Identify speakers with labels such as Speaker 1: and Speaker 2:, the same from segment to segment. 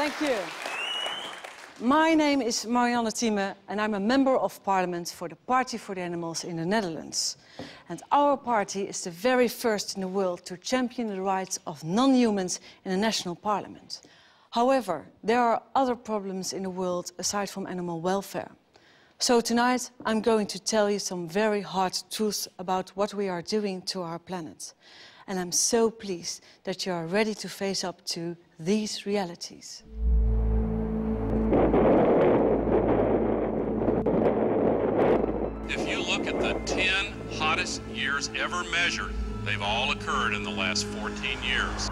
Speaker 1: Thank you. My name is Marianne Thieme and I'm a member of parliament for the Party for the Animals in the Netherlands. And our party is the very first in the world to champion the rights of non-humans in the national parliament. However, there are other problems in the world aside from animal welfare. So tonight I'm going to tell you some very hard truths about what we are doing to our planet. And I'm so pleased that you are ready to face up to these realities.
Speaker 2: If you look at the 10 hottest years ever measured, they've all occurred in the last 14 years.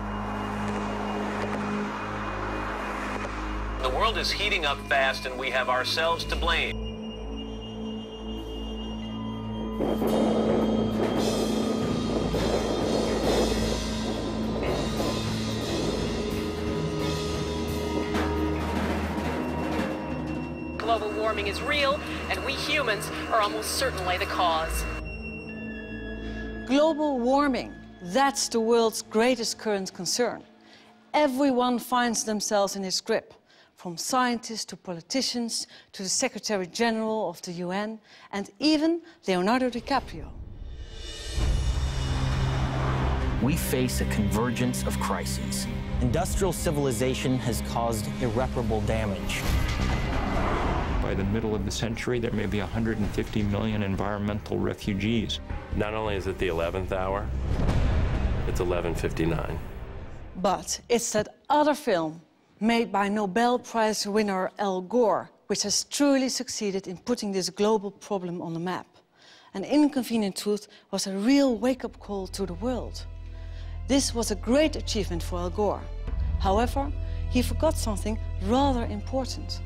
Speaker 3: The world is heating up fast and we have ourselves to blame.
Speaker 4: Global warming is real, and we humans are almost certainly the cause.
Speaker 1: Global warming, that's the world's greatest current concern. Everyone finds themselves in its grip, from scientists to politicians to the Secretary General of the UN and even Leonardo DiCaprio.
Speaker 5: We face a convergence of crises. Industrial civilization has caused irreparable damage.
Speaker 6: By the middle of the century, there may be 150 million environmental refugees.
Speaker 7: Not only is it the 11th hour, it's 11:59.
Speaker 1: But it's that other film made by Nobel Prize winner Al Gore, which has truly succeeded in putting this global problem on the map. An Inconvenient Truth was a real wake-up call to the world. This was a great achievement for Al Gore. However, he forgot something rather important.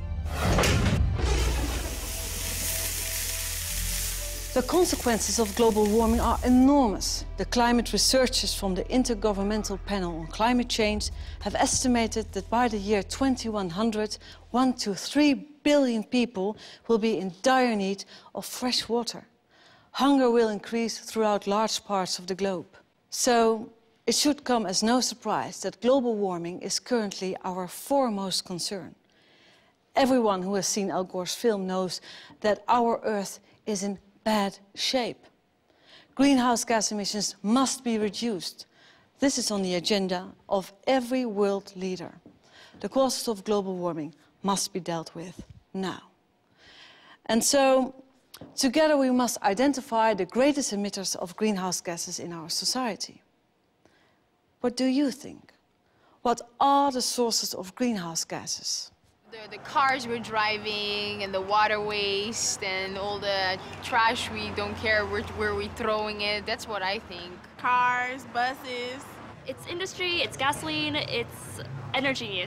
Speaker 1: The consequences of global warming are enormous. The climate researchers from the Intergovernmental Panel on Climate Change have estimated that by the year 2100, 1 to 3 billion people will be in dire need of fresh water. Hunger will increase throughout large parts of the globe. So it should come as no surprise that global warming is currently our foremost concern. Everyone who has seen Al Gore's film knows that our Earth is in bad shape. Greenhouse gas emissions must be reduced. This is on the agenda of every world leader. The causes of global warming must be dealt with now. And so, together we must identify the greatest emitters of greenhouse gases in our society. What do you think? What are the sources of greenhouse gases?
Speaker 8: The cars we're driving and the water waste and all the trash we don't care where we're throwing it, that's what I think.
Speaker 9: Cars, buses.
Speaker 10: It's industry, it's gasoline, it's energy.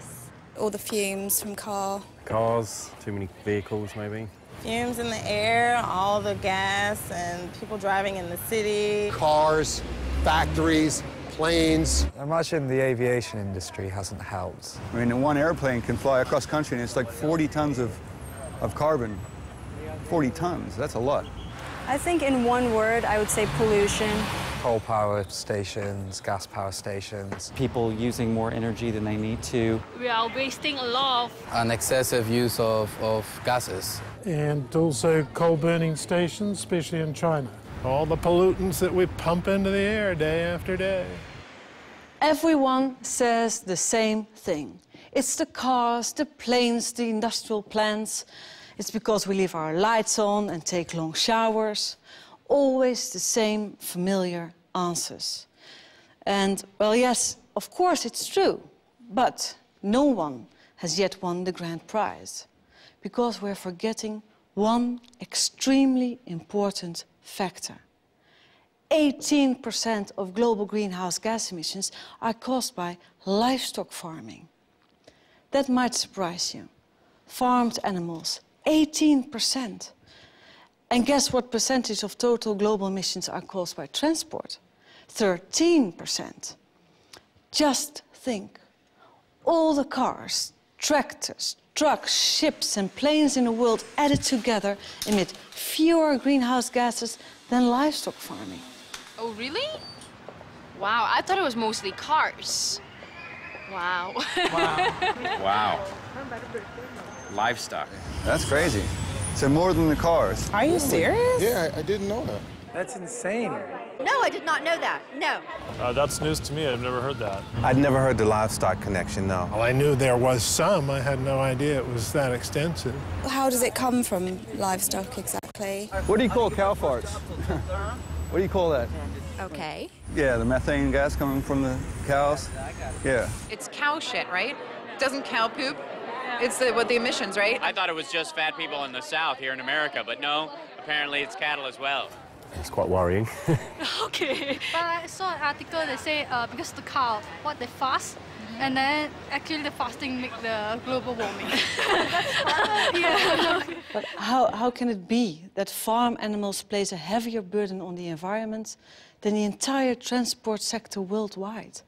Speaker 11: All the fumes from
Speaker 7: Cars, too many vehicles maybe.
Speaker 9: Fumes in the air, all the gas and people driving in the city.
Speaker 12: Cars, factories, planes.
Speaker 13: I imagine the aviation industry hasn't helped.
Speaker 14: I mean, one airplane can fly across country and it's like 40 tons of carbon. 40 tons, that's a lot.
Speaker 11: I think in one word, I would say pollution.
Speaker 13: Coal power stations, gas power stations.
Speaker 15: People using more energy than they need to.
Speaker 10: We are wasting a lot of...
Speaker 16: An excessive use of gases.
Speaker 17: And also coal burning stations, especially in China.
Speaker 18: All the pollutants that we pump into the air day after day.
Speaker 1: Everyone says the same thing. It's the cars, the planes, the industrial plants. It's because we leave our lights on and take long showers. Always the same familiar answers. And, well, yes, of course it's true. But no one has yet won the grand prize. Because we're forgetting one extremely important factor. 18% of global greenhouse gas emissions are caused by livestock farming. That might surprise you. Farmed animals, 18%. And guess what percentage of total global emissions are caused by transport? 13%. Just think. All the cars, tractors, trucks, ships and planes in the world added together emit fewer greenhouse gases than livestock farming.
Speaker 8: Oh, really? Wow, I thought it was mostly cars.
Speaker 4: Wow.
Speaker 19: Wow. Livestock.
Speaker 14: That's crazy. So more than the cars.
Speaker 9: Are you serious?
Speaker 18: Yeah, I didn't know that.
Speaker 13: That's insane.
Speaker 20: No, I did not know that. No.
Speaker 21: That's news to me. I've never heard that.
Speaker 13: I'd never heard the livestock connection, no.
Speaker 18: Well, I knew there was some. I had no idea it was that extensive.
Speaker 11: How does it come from livestock exactly?
Speaker 14: What do you call cow farts? What do you call that?
Speaker 20: Okay.
Speaker 14: Yeah, the methane gas coming from the cows. Yeah.
Speaker 22: It's cow shit, right? Doesn't cow poop? It's what the emissions, right?
Speaker 3: I thought it was just fat people in the South here in America, but no, apparently it's cattle as well.
Speaker 7: It's quite worrying.
Speaker 10: Okay. But I saw an article that say because the cow, what they fast, and then actually the fasting make the global warming. Yeah.
Speaker 1: But how can it be that farm animals place a heavier burden on the environment than the entire transport sector worldwide?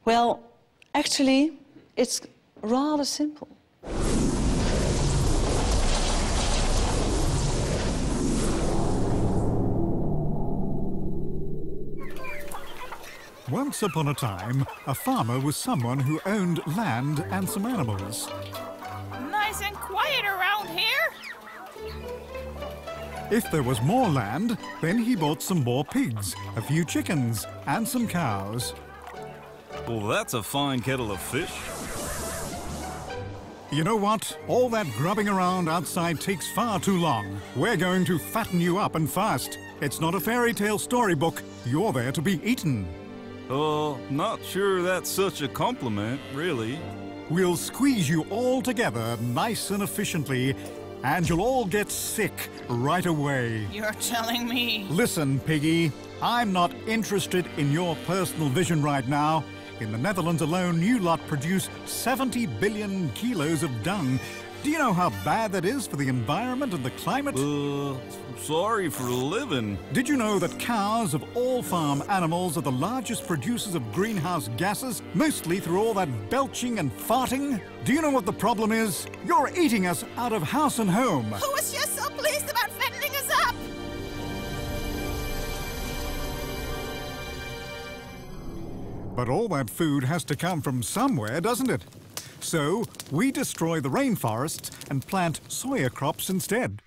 Speaker 1: Well, actually, it's rather simple.
Speaker 23: Once upon a time, a farmer was someone who owned land and some animals.
Speaker 24: Nice and quiet around here.
Speaker 23: If there was more land, then he bought some more pigs, a few chickens, and some cows.
Speaker 25: Well, that's a fine kettle of fish.
Speaker 23: You know what? All that grubbing around outside takes far too long. We're going to fatten you up and fast. It's not a fairy tale storybook. You're there to be eaten.
Speaker 25: Not sure that's such a compliment, really.
Speaker 23: We'll squeeze you all together nice and efficiently, and you'll all get sick right away.
Speaker 24: You're telling me.
Speaker 23: Listen, Piggy, I'm not interested in your personal vision right now. In the Netherlands alone, you lot produce 70 billion kilos of dung. Do you know how bad that is for the environment and the climate?
Speaker 25: Sorry for living.
Speaker 23: Did you know that cows of all farm animals are the largest producers of greenhouse gases, mostly through all that belching and farting? Do you know what the problem is? You're eating us out of house and home.
Speaker 24: Who was just so pleased about fattening us up?
Speaker 23: But all that food has to come from somewhere, doesn't it? So we destroy the rainforests and plant soya crops instead.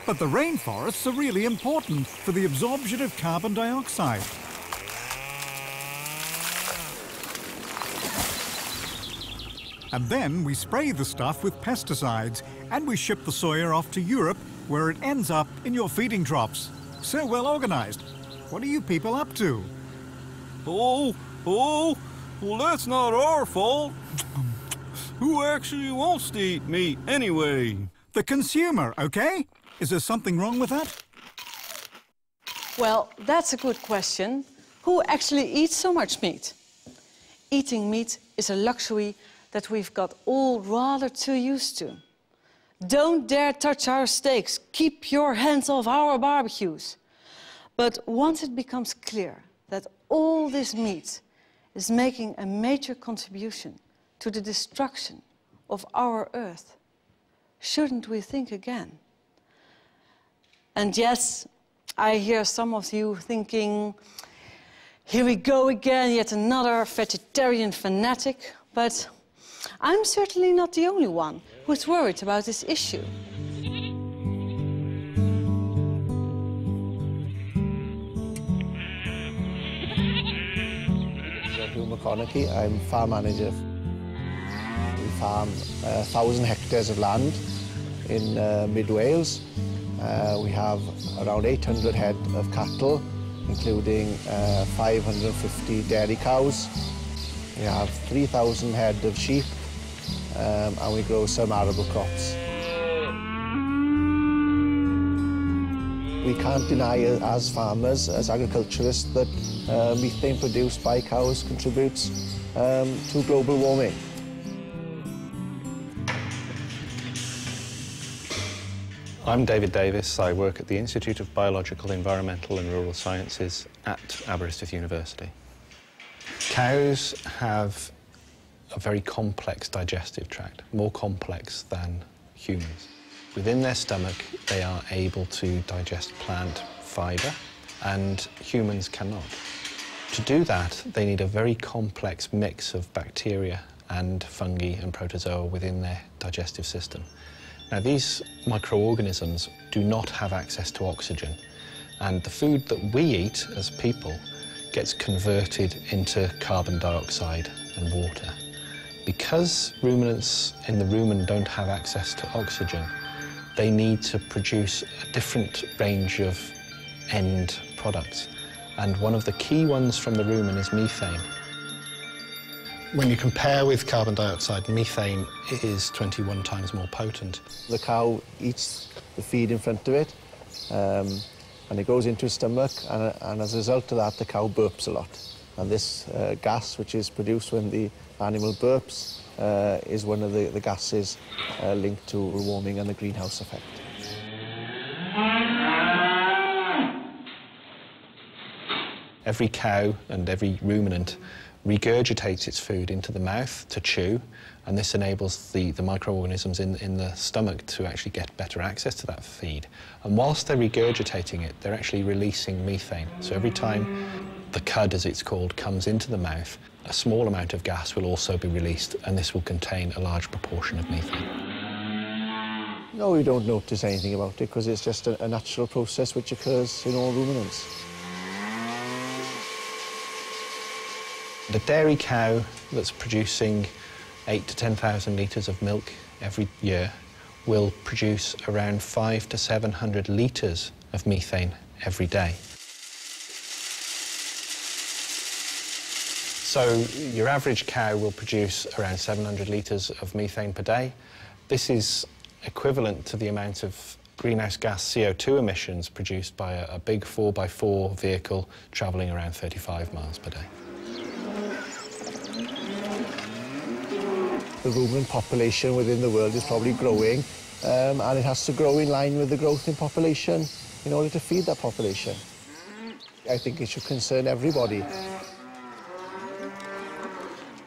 Speaker 23: But the rainforests are really important for the absorption of carbon dioxide. And then we spray the stuff with pesticides, and we ship the soya off to Europe, where it ends up in your feeding troughs. So well organized. What are you people up to?
Speaker 25: Well, that's not our fault. Who actually wants to eat meat anyway?
Speaker 23: The consumer, okay? Is there something wrong with that?
Speaker 1: Well, that's a good question. Who actually eats so much meat? Eating meat is a luxury that we've got all rather too used to. Don't dare touch our steaks. Keep your hands off our barbecues. But once it becomes clear that all this meat is making a major contribution to the destruction of our Earth, shouldn't we think again? And yes, I hear some of you thinking, here we go again, yet another vegetarian fanatic. But I'm certainly not the only one who's worried about this issue.
Speaker 26: I'm farm manager. We farm 1,000 hectares of land in mid-Wales. We have around 800 head of cattle, including 550 dairy cows. We have 3,000 head of sheep, and we grow some arable crops. We can't deny as farmers, as agriculturists, that methane produced by cows contributes to global warming.
Speaker 27: I'm David Davis. I work at the Institute of Biological, Environmental and Rural Sciences at Aberystwyth University. Cows have a very complex digestive tract, more complex than humans. Within their stomach, they are able to digest plant fibre, and humans cannot. To do that, they need a very complex mix of bacteria and fungi and protozoa within their digestive system. Now, these microorganisms do not have access to oxygen, and the food that we eat as people gets converted into carbon dioxide and water. Because ruminants in the rumen don't have access to oxygen, they need to produce a different range of end products. And one of the key ones from the rumen is methane. When you compare with carbon dioxide, methane is 21 times more potent.
Speaker 26: The cow eats the feed in front of it, and it goes into its stomach, and as a result of that, the cow burps a lot. And this gas, which is produced when the animal burps, is one of the gases linked to warming and the greenhouse effect.
Speaker 27: Every cow and every ruminant regurgitates its food into the mouth to chew, and this enables the microorganisms in the stomach to actually get better access to that feed. And whilst they're regurgitating it, they're actually releasing methane. So every time the cud, as it's called, comes into the mouth, a small amount of gas will also be released, and this will contain a large proportion of methane.
Speaker 26: No, we don't notice anything about it because it's just a natural process which occurs in all ruminants.
Speaker 27: The dairy cow that's producing 8,000 to 10,000 litres of milk every year will produce around 500 to 700 litres of methane every day. So your average cow will produce around 700 litres of methane per day. This is equivalent to the amount of greenhouse gas CO2 emissions produced by a big 4x4 vehicle travelling around 35 miles per day.
Speaker 26: The ruminant population within the world is probably growing, and it has to grow in line with the growth in population in order to feed that population. I think it should concern everybody.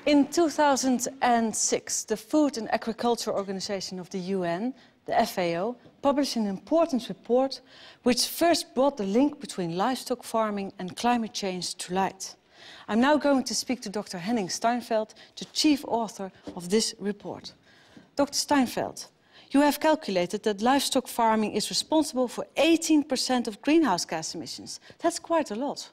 Speaker 1: In 2006, the Food and Agriculture Organization of the UN, the FAO, published an important report which first brought the link between livestock farming and climate change to light. I'm now going to speak to Dr. Henning Steinfeld, the chief author of this report. Dr. Steinfeld, you have calculated that livestock farming is responsible for 18% of greenhouse gas emissions. That's quite a lot.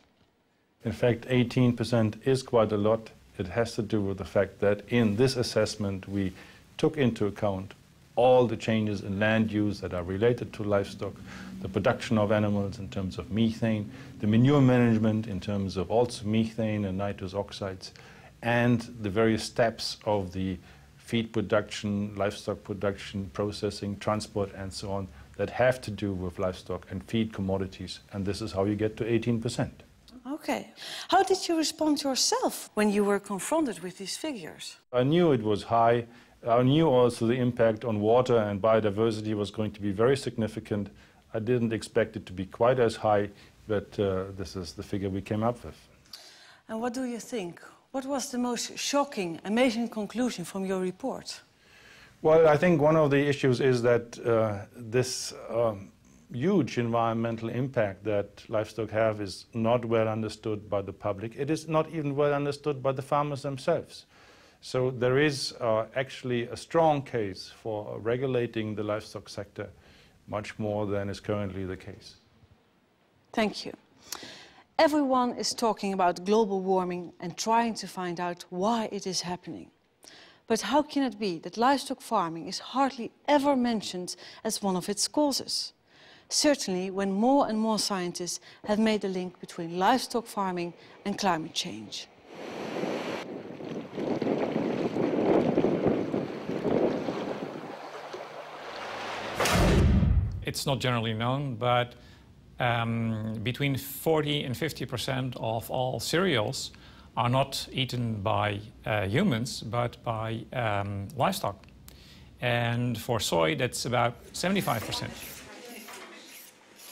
Speaker 21: In fact, 18% is quite a lot. It has to do with the fact that in this assessment we took into account all the changes in land use that are related to livestock, the production of animals in terms of methane, the manure management in terms of also methane and nitrous oxides, and the various steps of the feed production, livestock production, processing, transport, and so on that have to do with livestock and feed commodities. And this is how you get to 18%.
Speaker 1: Okay. How did you respond yourself when you were confronted with these figures?
Speaker 21: I knew it was high. I knew also the impact on water and biodiversity was going to be very significant. I didn't expect it to be quite as high, but this is the figure we came up with.
Speaker 1: And what do you think? What was the most shocking, amazing conclusion from your report?
Speaker 21: Well, I think one of the issues is that this huge environmental impact that livestock have is not well understood by the public. It is not even well understood by the farmers themselves. So there is actually a strong case for regulating the livestock sector much more than is currently the case.
Speaker 1: Thank you. Everyone is talking about global warming and trying to find out why it is happening. But how can it be that livestock farming is hardly ever mentioned as one of its causes? Certainly when more and more scientists have made the link between livestock farming and climate change.
Speaker 2: It's not generally known, but between 40 and 50% of all cereals are not eaten by humans, but by livestock. And for soy, that's about 75%.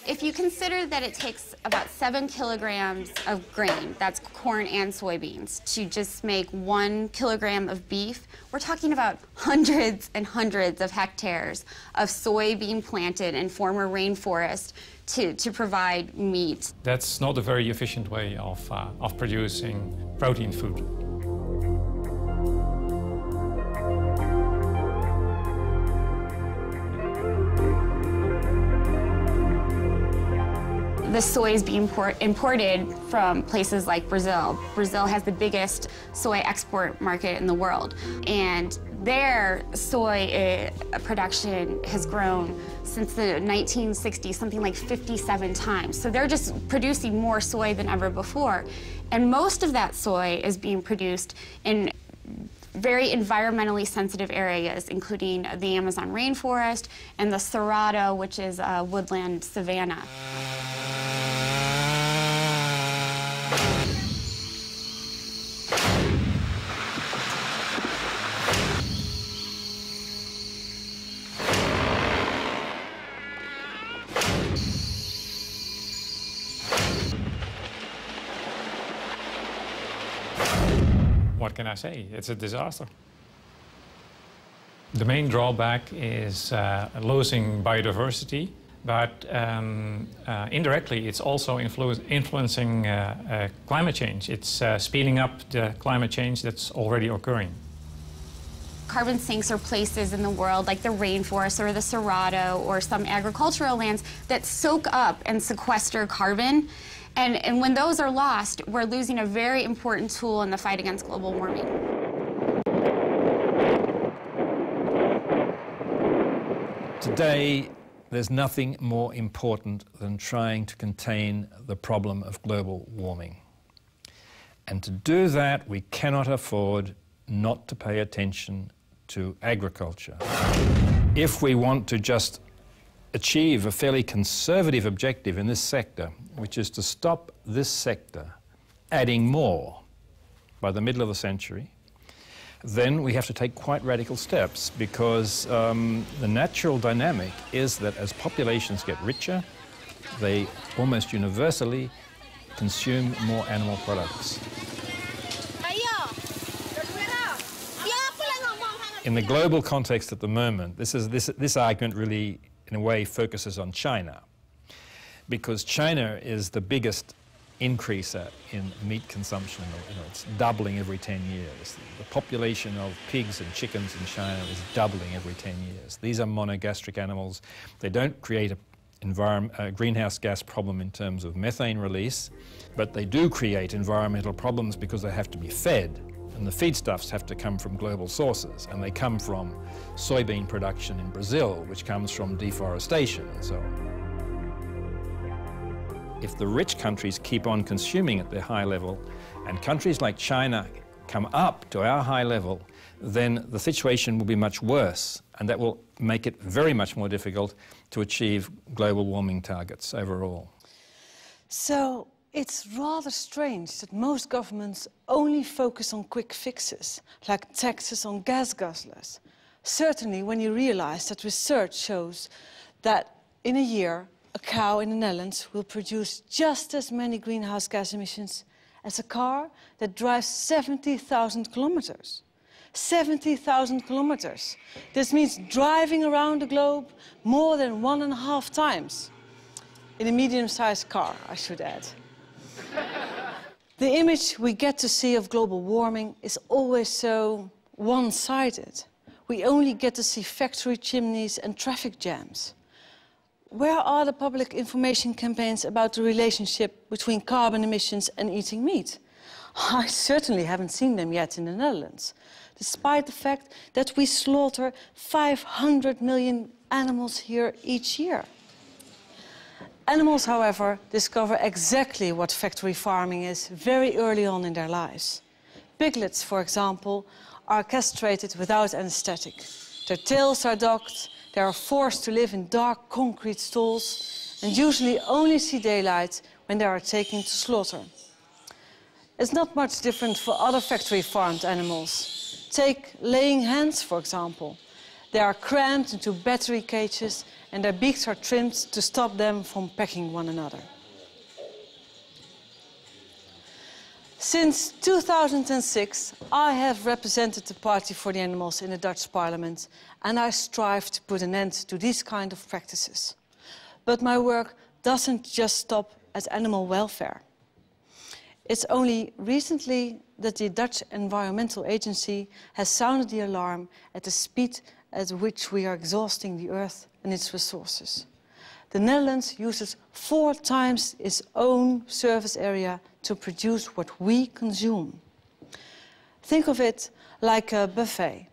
Speaker 5: If you consider that it takes about 7 kilograms of grain, that's corn and soybeans, to just make 1 kilogram of beef, we're talking about hundreds and hundreds of hectares of soy being planted in former rainforest to provide meat.
Speaker 2: That's not a very efficient way of producing protein food.
Speaker 5: The soy is being imported from places like Brazil. Brazil has the biggest soy export market in the world, and their soy production has grown since the 1960s, something like 57 times. So they're just producing more soy than ever before. And most of that soy is being produced in very environmentally sensitive areas, including the Amazon rainforest and the Cerrado, which is a woodland savanna.
Speaker 2: What can I say? It's a disaster. The main drawback is losing biodiversity, but indirectly it's also influencing climate change. It's speeding up the climate change that's already occurring.
Speaker 5: Carbon sinks are places in the world like the rainforest or the Cerrado or some agricultural lands that soak up and sequester carbon. And when those are lost, we're losing a very important tool in the fight against global warming.
Speaker 6: Today, there's nothing more important than trying to contain the problem of global warming. And to do that, we cannot afford not to pay attention to agriculture. If we want to just achieve a fairly conservative objective in this sector, which is to stop this sector adding more by the middle of the century, then we have to take quite radical steps, because the natural dynamic is that as populations get richer, they almost universally consume more animal products. In the global context at the moment, this argument really, in a way, focuses on China, because China is the biggest increaser in meat consumption. It's doubling every 10 years. The population of pigs and chickens in China is doubling every 10 years. These are monogastric animals. They don't create a greenhouse gas problem in terms of methane release, but they do create environmental problems because they have to be fed. And the feedstuffs have to come from global sources, and they come from soybean production in Brazil, which comes from deforestation and so on. If the rich countries keep on consuming at their high level, and countries like China come up to our high level, then the situation will be much worse, and that will make it very much more difficult to achieve global warming targets overall.
Speaker 1: So it's rather strange that most governments only focus on quick fixes, like taxes on gas guzzlers. Certainly when you realize that research shows that in a year, a cow in the Netherlands will produce just as many greenhouse gas emissions as a car that drives 70,000 kilometers. 70,000 kilometers. This means driving around the globe more than 1.5 times. In a medium-sized car, I should add. The image we get to see of global warming is always so one-sided. We only get to see factory chimneys and traffic jams. Where are the public information campaigns about the relationship between carbon emissions and eating meat? I certainly haven't seen them yet in the Netherlands, despite the fact that we slaughter 500 million animals here each year. Animals, however, discover exactly what factory farming is very early on in their lives. Piglets, for example, are castrated without anesthetic. Their tails are docked, they are forced to live in dark concrete stalls and usually only see daylight when they are taken to slaughter. It's not much different for other factory-farmed animals. Take laying hens, for example. They are crammed into battery cages and their beaks are trimmed to stop them from pecking one another. Since 2006, I have represented the Party for the Animals in the Dutch Parliament, and I strive to put an end to these kind of practices. But my work doesn't just stop at animal welfare. It's only recently that the Dutch Environmental Agency has sounded the alarm at the speed at which we are exhausting the earth and its resources. The Netherlands uses 4 times its own surface area to produce what we consume. Think of it like a buffet.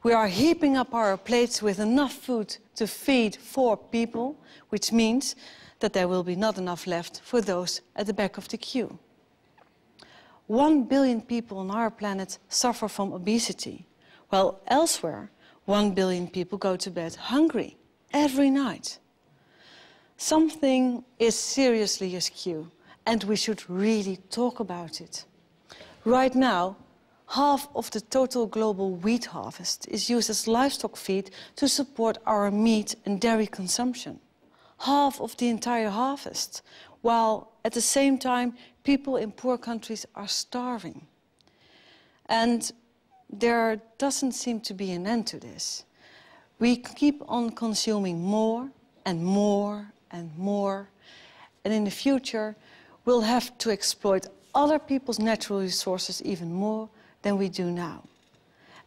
Speaker 1: We are heaping up our plates with enough food to feed 4 people, which means that there will be not enough left for those at the back of the queue. 1 billion people on our planet suffer from obesity, while elsewhere 1 billion people go to bed hungry every night. Something is seriously askew, and we should really talk about it. Right now, half of the total global wheat harvest is used as livestock feed to support our meat and dairy consumption. Half of the entire harvest, while at the same time people in poor countries are starving. And there doesn't seem to be an end to this. We keep on consuming more and more and more, and in the future we'll have to exploit other people's natural resources even more than we do now.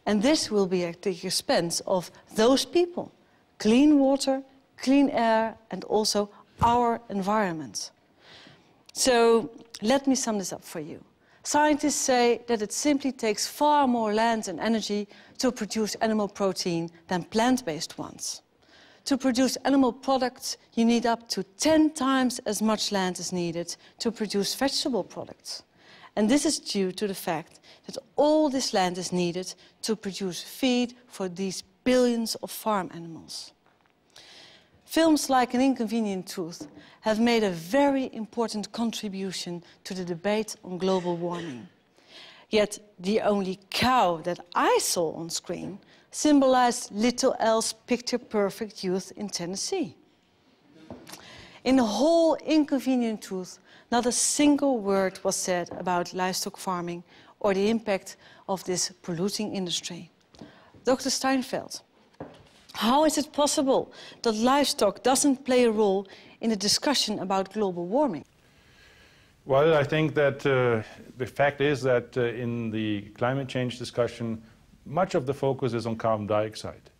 Speaker 1: And this will be at the expense of those people, clean water, clean air, and also our environment. So let me sum this up for you. Scientists say that it simply takes far more land and energy to produce animal protein than plant-based ones. To produce animal products, you need up to 10 times as much land as needed to produce vegetable products. And this is due to the fact that all this land is needed to produce feed for these billions of farm animals. Films like An Inconvenient Truth have made a very important contribution to the debate on global warming. Yet the only cow that I saw on screen symbolized little Elle's picture-perfect youth in Tennessee. In the whole Inconvenient Truth, not a single word was said about livestock farming or the impact of this polluting industry. Dr. Steinfeld, how is it possible that livestock doesn't play a role in the discussion about global warming?
Speaker 21: Well, I think that the fact is that in the climate change discussion, much of the focus is on carbon dioxide.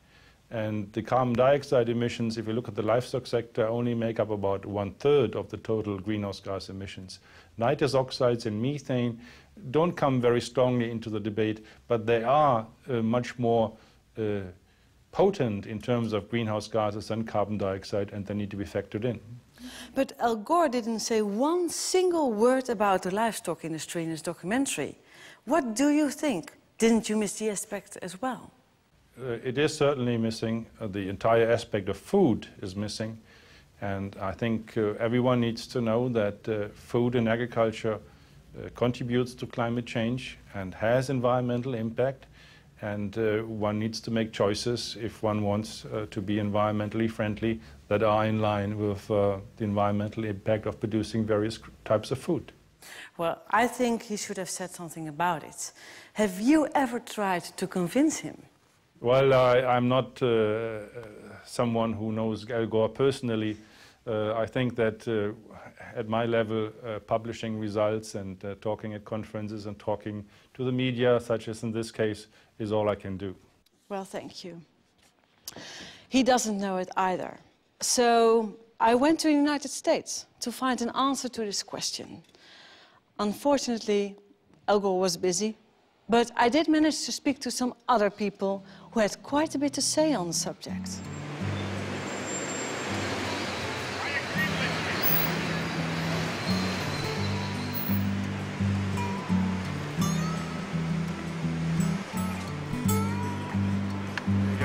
Speaker 21: And the carbon dioxide emissions, if you look at the livestock sector, only make up about 1/3 of the total greenhouse gas emissions. Nitrous oxides and methane don't come very strongly into the debate, but they are much more potent in terms of greenhouse gases than carbon dioxide, and they need to be factored in.
Speaker 1: But Al Gore didn't say one single word about the livestock industry in his documentary. What do you think? Didn't you miss the aspect as well?
Speaker 21: It is certainly missing. The entire aspect of food is missing. And I think everyone needs to know that food and agriculture contributes to climate change and has environmental impact. And one needs to make choices if one wants to be environmentally friendly that are in line with the environmental impact of producing various types of food.
Speaker 1: Well, I think he should have said something about it. Have you ever tried to convince him?
Speaker 21: Well, I'm not someone who knows Al Gore personally. I think that at my level, publishing results and talking at conferences and talking to the media, such as in this case, is all I can do.
Speaker 1: Well, thank you. He doesn't know it either. So I went to the United States to find an answer to this question. Unfortunately, Al Gore was busy, but I did manage to speak to some other people who had quite a bit to say on the subject.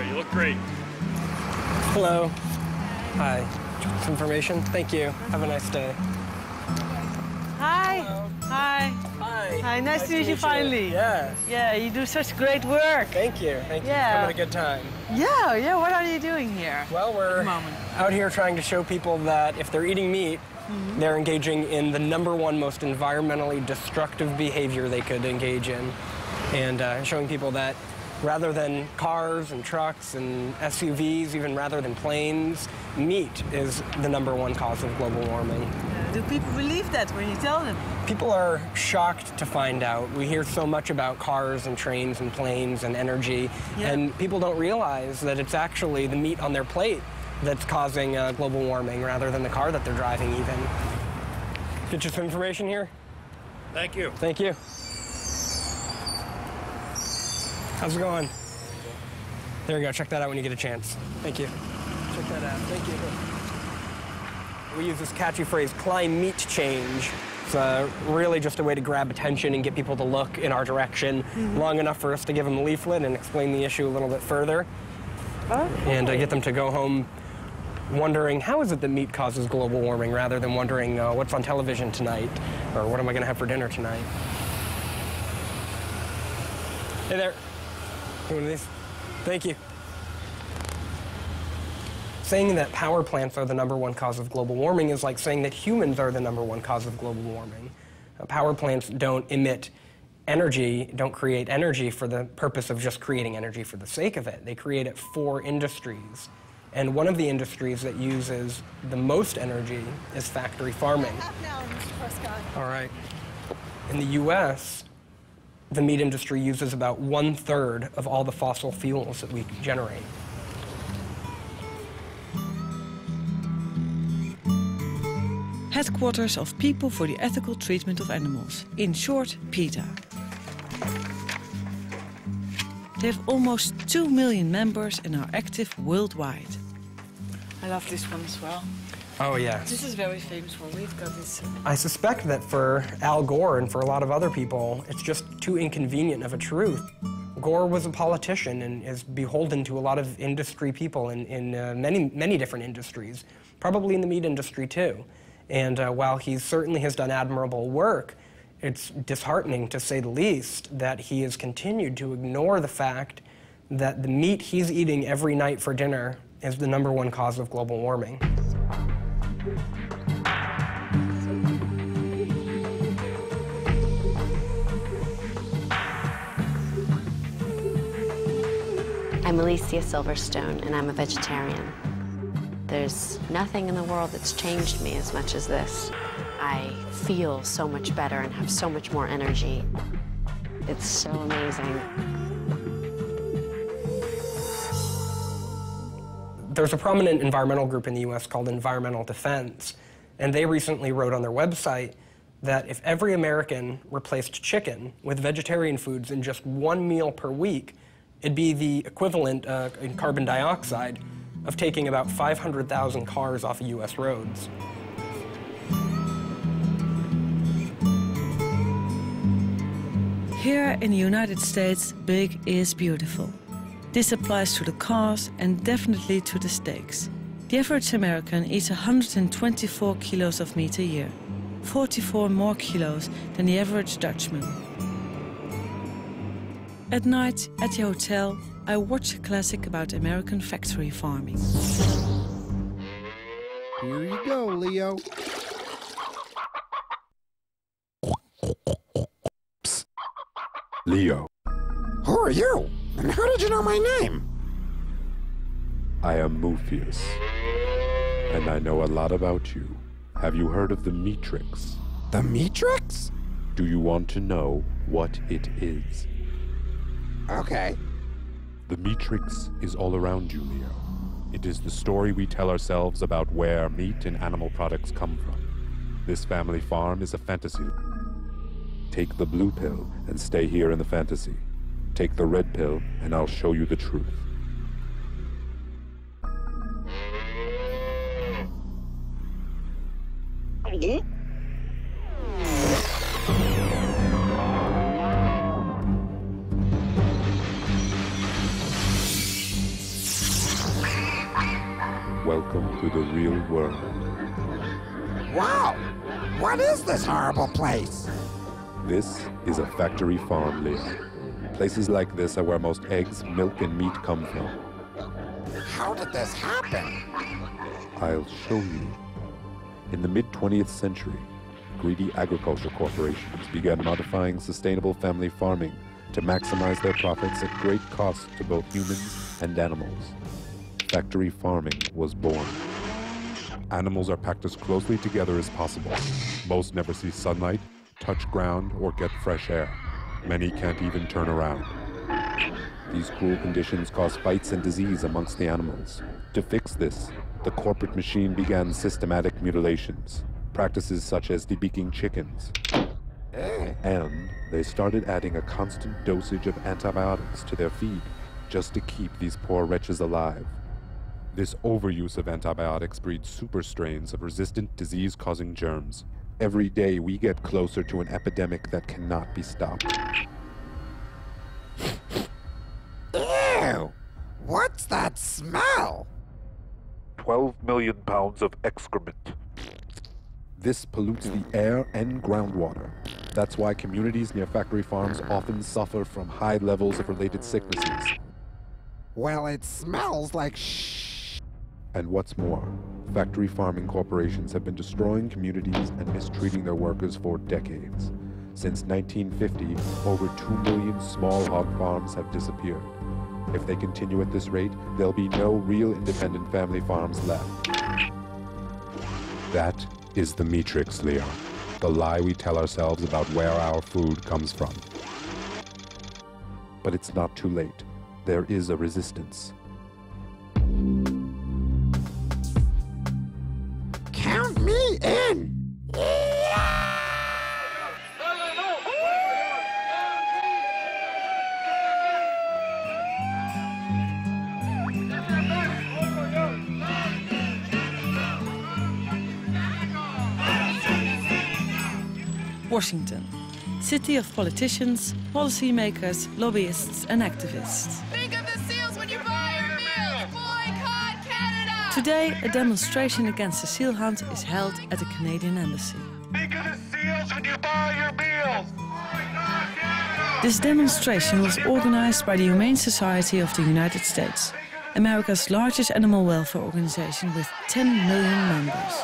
Speaker 4: You look great.
Speaker 8: Hello. Hi. Some information? Thank you. Have a nice day.
Speaker 1: Hi. Hi. Hi.
Speaker 8: Hi.
Speaker 1: Hi. Nice to meet you finally.
Speaker 8: Yeah.
Speaker 1: Yeah, you do such great work.
Speaker 8: Thank you. Thank you.
Speaker 1: Yeah.
Speaker 8: Having a good time.
Speaker 1: Yeah. What are you doing here?
Speaker 8: Well, we're out here trying to show people that if they're eating meat, they're engaging in the #1 most environmentally destructive behavior they could engage in. And showing people that rather than cars and trucks and SUVs, even rather than planes, meat is the #1 cause of global warming.
Speaker 1: Do people believe that when you tell them?
Speaker 8: People are shocked to find out. We hear so much about cars and trains and planes and energy, and people don't realize that it's actually the meat on their plate that's causing global warming rather than the car that they're driving even. Get you some information here?
Speaker 4: Thank you.
Speaker 8: Thank you. How's it going? There you go. Check that out when you get a chance. Thank you. Check that out. Thank you. We use this catchy phrase, climate change. It's really just a way to grab attention and get people to look in our direction long enough for us to give them a leaflet and explain the issue a little bit further. And get them to go home wondering, how is it that meat causes global warming, rather than wondering what's on television tonight or what am I going to have for dinner tonight. Hey there. One of these. Thank you. Saying that power plants are the #1 cause of global warming is like saying that humans are the #1 cause of global warming. Power plants don't emit energy, don't create energy for the purpose of just creating energy for the sake of it. They create it for industries. And one of the industries that uses the most energy is factory farming. All right. In the U.S., the meat industry uses about 1/3 of all the fossil fuels that we generate.
Speaker 1: Headquarters of People for the Ethical Treatment of Animals, in short, PETA. They have almost 2 million members and are active worldwide. I love this one as well.
Speaker 8: Oh, yeah.
Speaker 1: This is very famous one. We've got this.
Speaker 8: I suspect that for Al Gore and for a lot of other people, it's just too inconvenient of a truth. Gore was a politician and is beholden to a lot of industry people in many different industries, probably in the meat industry too. And while he certainly has done admirable work, it's disheartening, to say the least, that he has continued to ignore the fact that the meat he's eating every night for dinner is the #1 cause of global warming.
Speaker 9: I'm Alicia Silverstone, and I'm a vegetarian. There's nothing in the world that's changed me as much as this. I feel so much better and have so much more energy. It's so amazing.
Speaker 8: There's a prominent environmental group in the US called Environmental Defense, and they recently wrote on their website that if every American replaced chicken with vegetarian foods in just 1 meal per week, it'd be the equivalent in carbon dioxide of taking about 500,000 cars off of US roads.
Speaker 1: Here in the United States, big is beautiful. This applies to the cars and definitely to the steaks. The average American eats 124 kilos of meat a year, 44 more kilos than the average Dutchman. At night, at the hotel, I watch a classic about American factory farming.
Speaker 12: Here you go, Leo.
Speaker 13: Psst. Leo.
Speaker 12: Who are you? And how did you know my name?
Speaker 13: I am Mufius, and I know a lot about you. Have you heard of the Matrix?
Speaker 12: The Matrix?
Speaker 13: Do you want to know what it is?
Speaker 12: Okay.
Speaker 13: The Matrix is all around you, Leo. It is the story we tell ourselves about where meat and animal products come from. This family farm is a fantasy. Take the blue pill and stay here in the fantasy. Take the red pill and I'll show you the truth. Welcome to the real world.
Speaker 12: Wow! What is this horrible place?
Speaker 13: This is a factory farm, Leo. Places like this are where most eggs, milk, and meat come from.
Speaker 12: How did this happen?
Speaker 13: I'll show you. In the mid-20th century, greedy agriculture corporations began modifying sustainable family farming to maximize their profits at great cost to both humans and animals. Factory farming was born. Animals are packed as closely together as possible. Most never see sunlight, touch ground, or get fresh air. Many can't even turn around. These cruel conditions cause fights and disease amongst the animals. To fix this, the corporate machine began systematic mutilations, practices such as debeaking chickens. And they started adding a constant dosage of antibiotics to their feed, just to keep these poor wretches alive. This overuse of antibiotics breeds super strains of resistant disease-causing germs. Every day we get closer to an epidemic that cannot be stopped.
Speaker 12: Ew! What's that smell?
Speaker 13: 12 million pounds of excrement. This pollutes the air and groundwater. That's why communities near factory farms often suffer from high levels of related sicknesses.
Speaker 12: Well, it smells like shh.
Speaker 13: And what's more, factory farming corporations have been destroying communities and mistreating their workers for decades. Since 1950, over 2 million small hog farms have disappeared. If they continue at this rate, there'll be no real independent family farms left. That is the Matrix, Leo. The lie we tell ourselves about where our food comes from. But it's not too late. There is a resistance.
Speaker 12: Count me in!
Speaker 1: Washington, city of politicians, policymakers, lobbyists and activists.
Speaker 24: Think of the seals when you buy your meals! Boycott Canada!
Speaker 1: Today, a demonstration against the seal hunt is held at the Canadian Embassy.
Speaker 24: Think of the seals when you buy your meals!
Speaker 1: This demonstration was organized by the Humane Society of the United States, America's largest animal welfare organization with 10 million members.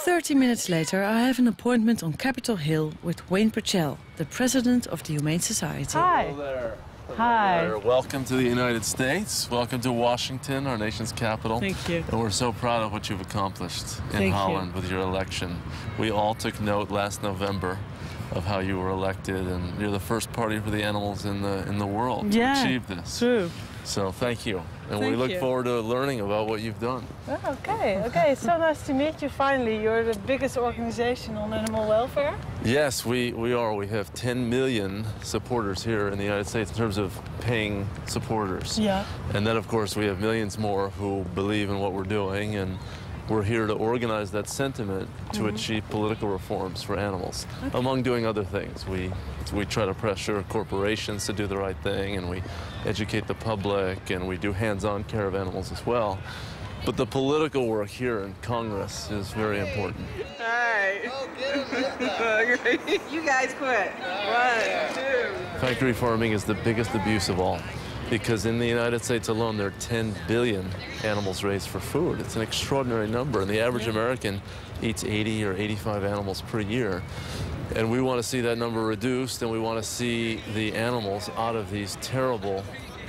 Speaker 1: 30 minutes later, I have an appointment on Capitol Hill with Wayne Purcell, the president of the Humane Society.
Speaker 11: Hi.
Speaker 15: Hello there.
Speaker 11: Hi.
Speaker 15: Hello there. Welcome to the United States. Welcome to Washington, our nation's capital.
Speaker 11: Thank you.
Speaker 15: And we're so proud of what you've accomplished in
Speaker 11: Thank
Speaker 15: Holland
Speaker 11: you.
Speaker 15: with your election. We all took note last November of how you were elected, and you're the first party for the animals in the world to achieve this.
Speaker 11: True.
Speaker 15: So thank you. And we
Speaker 11: Thank
Speaker 15: look
Speaker 11: you.
Speaker 15: forward to learning about what you've done.
Speaker 11: Oh, okay. It's so nice to meet you finally. You're the biggest organization on animal welfare.
Speaker 15: Yes, we are. We have 10 million supporters here in the United States in terms of paying supporters.
Speaker 11: Yeah.
Speaker 15: And then, of course, we have millions more who believe in what we're doing, and we're here to organize that sentiment to achieve political reforms for animals, among doing other things. We try to pressure corporations to do the right thing, and we educate the public, and we do hands-on care of animals as well. But the political work here in Congress is very important.
Speaker 11: Hi. You guys quit. 1, 2.
Speaker 15: Factory farming is the biggest abuse of all, because in the United States alone, there are 10 billion animals raised for food. It's an extraordinary number, and the average American eats 80 or 85 animals per year. And we want to see that number reduced, and we want to see the animals out of these terrible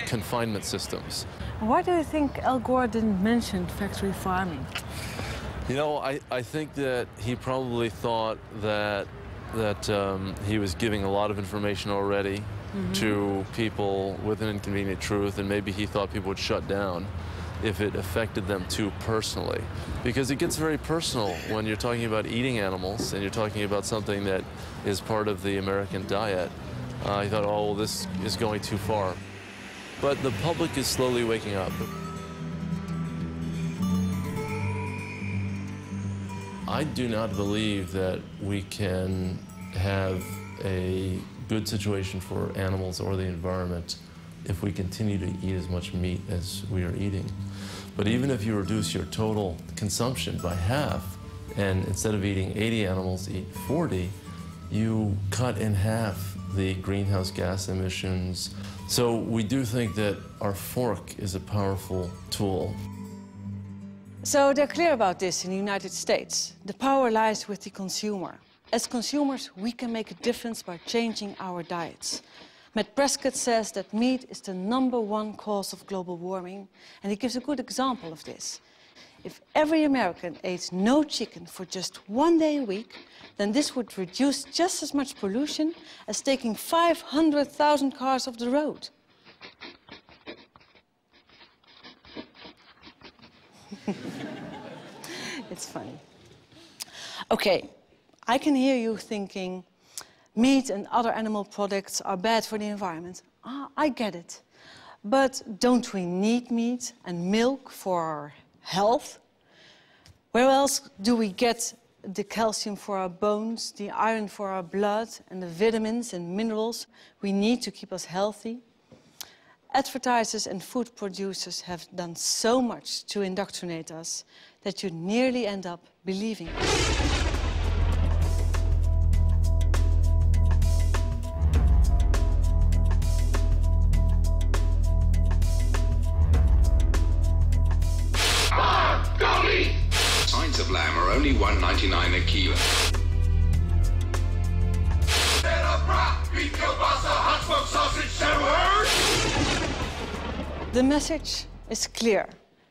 Speaker 15: confinement systems.
Speaker 11: Why do you think Al Gore didn't mention factory farming?
Speaker 15: You know, I think that he probably thought that he was giving a lot of information already to people with an inconvenient truth, and maybe he thought people would shut down if it affected them too personally. Because it gets very personal when you're talking about eating animals and you're talking about something that is part of the American diet. He thought, oh, well, this is going too far. But the public is slowly waking up. I do not believe that we can have a good situation for animals or the environment if we continue to eat as much meat as we are eating. But even if you reduce your total consumption by half, and instead of eating 80 animals, eat 40, you cut in half the greenhouse gas emissions. So we do think that our fork is a powerful tool.
Speaker 1: So they're clear about this in the United States. The power lies with the consumer. As consumers, we can make a difference by changing our diets. Matt Prescott says that meat is the #1 cause of global warming, and he gives a good example of this. If every American ate no chicken for just 1 day a week, then this would reduce just as much pollution as taking 500,000 cars off the road. It's funny. Okay, I can hear you thinking, meat and other animal products are bad for the environment. I get it. But don't we need meat and milk for our health? Where else do we get the calcium for our bones, the iron for our blood, and the vitamins and minerals we need to keep us healthy? Advertisers and food producers have done so much to indoctrinate us that you nearly end up believing it.
Speaker 14: Pints of lamb are only $1.99 a kilo.
Speaker 1: The message is clear.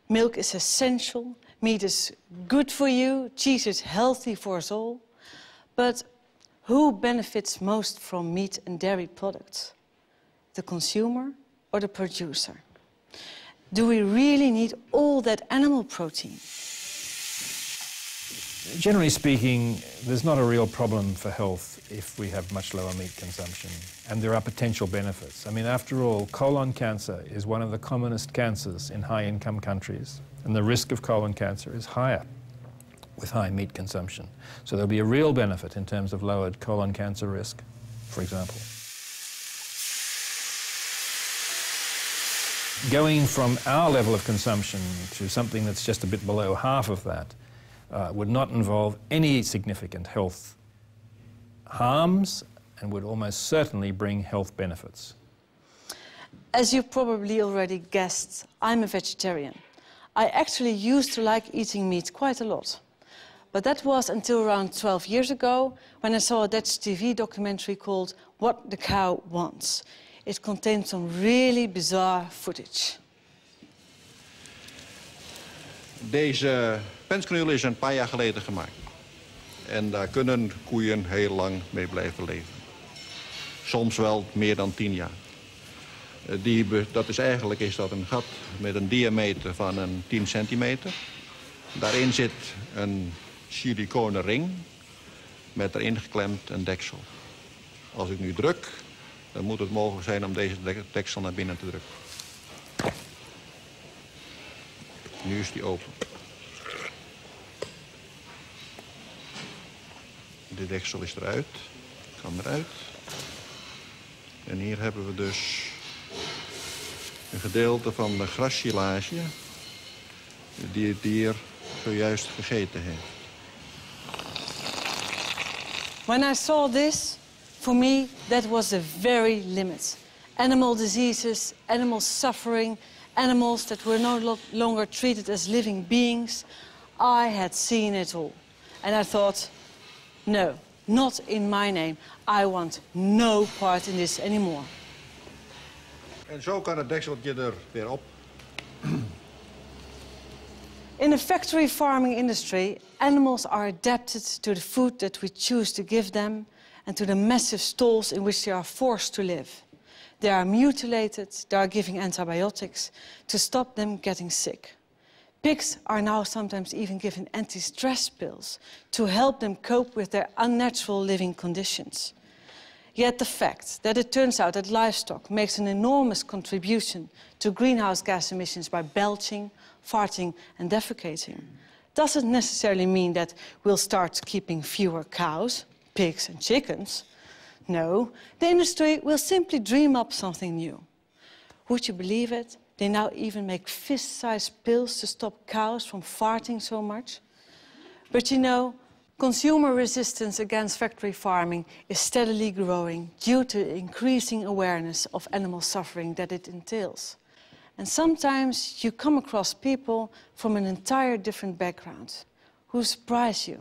Speaker 1: Milk is essential, meat is good for you, cheese is healthy for us all. But who benefits most from meat and dairy products? The consumer or the producer? Do we really need all that animal protein?
Speaker 6: Generally speaking, there's not a real problem for health if we have much lower meat consumption, and there are potential benefits. I mean, after all, colon cancer is one of the commonest cancers in high-income countries, and the risk of colon cancer is higher with high meat consumption. So there'll be a real benefit in terms of lowered colon cancer risk, for example. Going from our level of consumption to something that's just a bit below half of that would not involve any significant health harms and would almost certainly bring health benefits.
Speaker 1: As you probably already guessed, I'm a vegetarian. I actually used to like eating meat quite a lot. But that was until around 12 years ago when I saw a Dutch TV documentary called What the Cow Wants. It contained some really bizarre footage.
Speaker 16: Deze penskanule is een paar jaar geleden gemaakt. En daar kunnen koeien heel lang mee blijven leven. Soms wel meer dan 10 jaar. Dat is eigenlijk een gat met een diameter van een 10 centimeter. Daarin zit een siliconen ring met erin geklemd een deksel. Als ik nu druk, dan moet het mogelijk zijn om deze deksel naar binnen te drukken. Nu is die open. De deksel is eruit, kan eruit. En hier hebben we dus een gedeelte van de grassilage die het dier zojuist gegeten heeft.
Speaker 1: When I saw this, for me, that was the very limit. Animal diseases, animal suffering, animals that were no longer treated as living beings. I had seen it all. And I thought, no, not in my name. I want no part in this anymore.
Speaker 16: En zo kan het dekseltje er weer op.
Speaker 1: In the factory farming industry, animals are adapted to the food that we choose to give them and to the massive stalls in which they are forced to live. They are mutilated, they are given antibiotics to stop them getting sick. Pigs are now sometimes even given anti-stress pills to help them cope with their unnatural living conditions. Yet the fact that it turns out that livestock makes an enormous contribution to greenhouse gas emissions by belching, farting and defecating doesn't necessarily mean that we'll start keeping fewer cows, pigs and chickens. No, the industry will simply dream up something new. Would you believe it? They now even make fist-sized pills to stop cows from farting so much. But you know, consumer resistance against factory farming is steadily growing due to the increasing awareness of animal suffering that it entails. And sometimes you come across people from an entire different background who surprise you.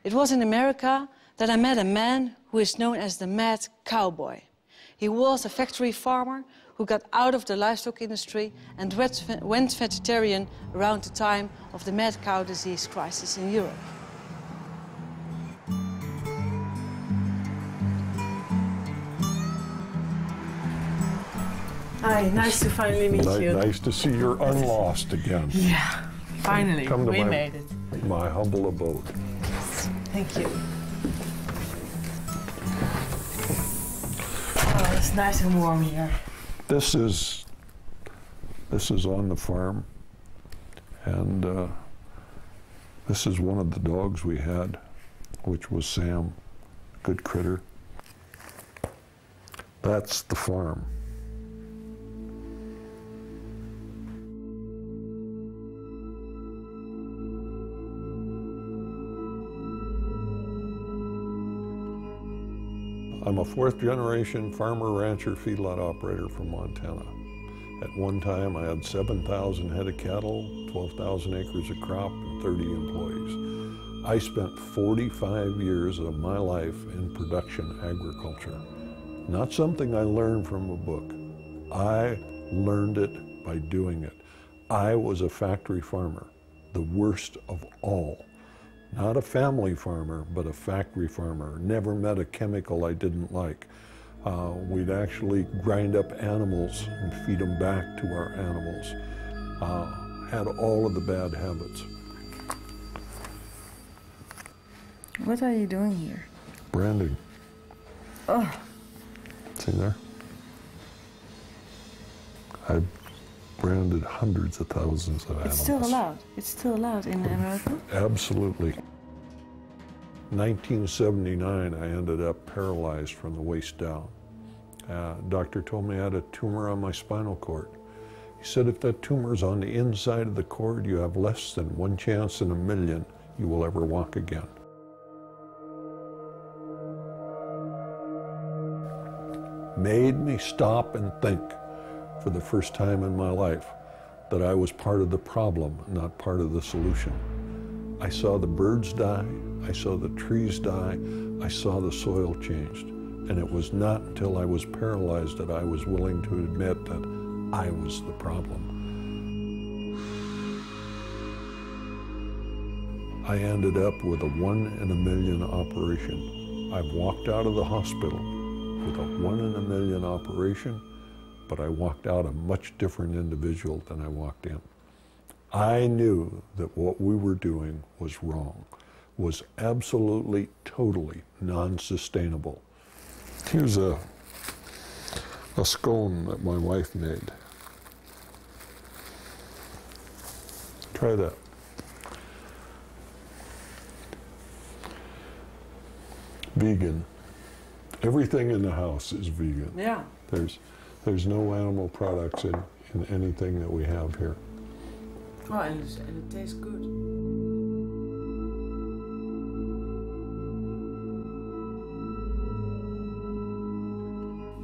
Speaker 1: It was in America that I met a man who is known as the Mad Cowboy. He was a factory farmer who got out of the livestock industry and went vegetarian around the time of the mad cow disease crisis in Europe.
Speaker 11: Hi, nice to finally meet you.
Speaker 3: Nice to see you're unlost again.
Speaker 11: Yeah, finally,
Speaker 3: Come to
Speaker 11: we made it.
Speaker 3: My humble abode.
Speaker 11: Thank you. Oh, it's nice and warm here.
Speaker 3: This is on the farm, and this is one of the dogs we had, which was Sam, good critter. That's the farm. I'm a fourth-generation farmer, rancher, feedlot operator from Montana. At one time, I had 7,000 head of cattle, 12,000 acres of crop, and 30 employees. I spent 45 years of my life in production agriculture. Not something I learned from a book. I learned it by doing it. I was a factory farmer, the worst of all. Not a family farmer, but a factory farmer. Never met a chemical I didn't like. We'd actually grind up animals and feed them back to our animals. Had all of the bad habits.
Speaker 11: What are you doing here?
Speaker 3: Branding.
Speaker 11: Oh.
Speaker 3: See there? I branded hundreds of thousands of animals.
Speaker 11: It's still allowed? It's still allowed in America?
Speaker 3: Absolutely. 1979, I ended up paralyzed from the waist down. Doctor told me I had a tumor on my spinal cord. He said, if that tumor's on the inside of the cord, you have less than 1 chance in a million you will ever walk again. Made me stop and think for the first time in my life that I was part of the problem, not part of the solution. I saw the birds die, I saw the trees die, I saw the soil changed. And it was not until I was paralyzed that I was willing to admit that I was the problem. I ended up with a 1 in a million operation. I've walked out of the hospital with a 1 in a million operation, but I walked out a much different individual than I walked in. I knew that what we were doing was wrong, was absolutely, totally non-sustainable. Here's a scone that my wife made. Try that. Vegan. Everything in the house is vegan.
Speaker 11: Yeah.
Speaker 3: There's no animal products in anything that we have here.
Speaker 11: Oh, and it tastes good.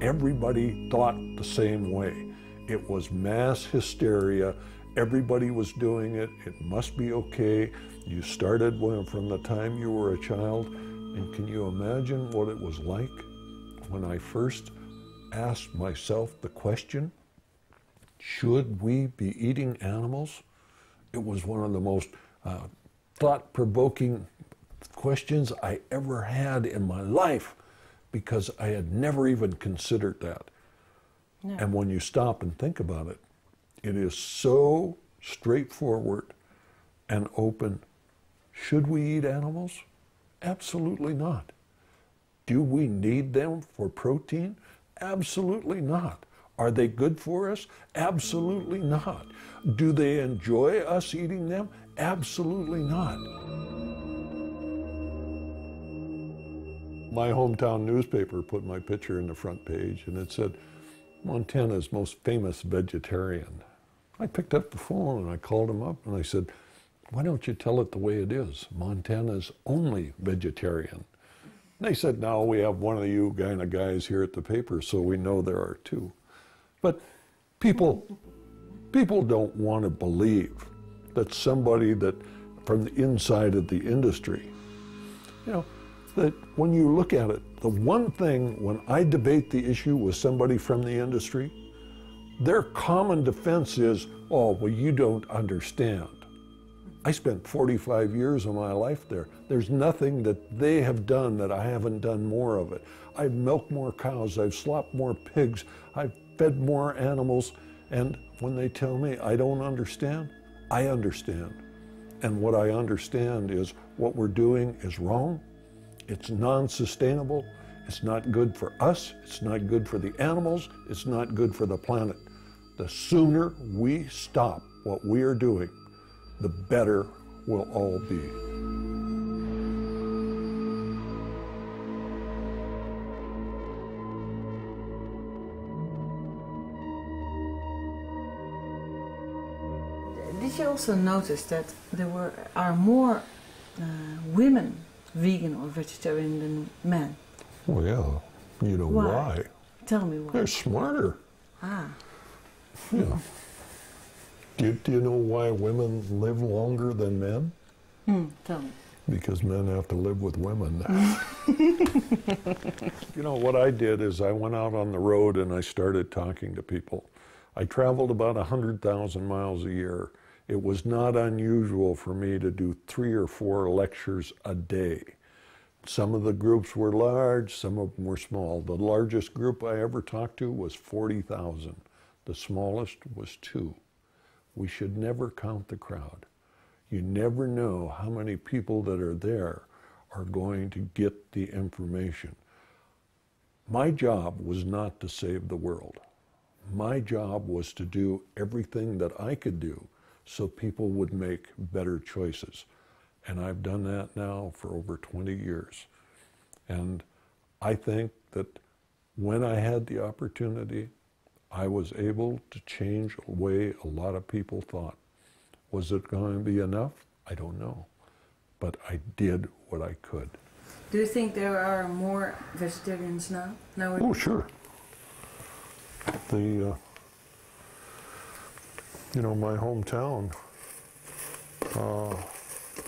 Speaker 3: Everybody thought the same way. It was mass hysteria. Everybody was doing it. It must be okay. You started from the time you were a child. And can you imagine what it was like when I first asked myself the question, should we be eating animals? It was one of the most thought-provoking questions I ever had in my life, because I had never even considered that. No. And when you stop and think about it, it is so straightforward and open. Should we eat animals? Absolutely not. Do we need them for protein? Absolutely not. Are they good for us? Absolutely not. Do they enjoy us eating them? Absolutely not. My hometown newspaper put my picture in the front page, and it said, Montana's most famous vegetarian. I picked up the phone and I called him up and I said, why don't you tell it the way it is? Montana's only vegetarian. And they said, no, we have one of you kind of guys here at the paper, so we know there are two. But people don't want to believe that somebody that from the inside of the industry, you know, that when you look at it, the one thing when I debate the issue with somebody from the industry, their common defense is, oh, well, you don't understand. I spent 45 years of my life there. There's nothing that they have done that I haven't done more of it. I've milked more cows, I've slopped more pigs, I've fed more animals, and when they tell me I don't understand, I understand. And what I understand is what we're doing is wrong, it's non-sustainable, it's not good for us, it's not good for the animals, it's not good for the planet. The sooner we stop what we are doing, the better we'll all be.
Speaker 1: Did you also notice that there are more women vegan or vegetarian than men?
Speaker 3: Well, yeah. You know why?
Speaker 1: Tell me why.
Speaker 3: They're smarter.
Speaker 1: Ah.
Speaker 3: Yeah. Do you know why women live longer than men?
Speaker 1: Tell me.
Speaker 3: Because men have to live with women. You know, what I did is I went out on the road and I started talking to people. I traveled about 100,000 miles a year. It was not unusual for me to do 3 or 4 lectures a day. Some of the groups were large, some of them were small. The largest group I ever talked to was 40,000. The smallest was 2. We should never count the crowd. You never know how many people that are there are going to get the information. My job was not to save the world. My job was to do everything that I could do so people would make better choices. And I've done that now for over 20 years. And I think that when I had the opportunity, I was able to change the way a lot of people thought. Was it going to be enough? I don't know. But I did what I could.
Speaker 1: Do you think there are more vegetarians now?
Speaker 3: Oh, sure. You know, my hometown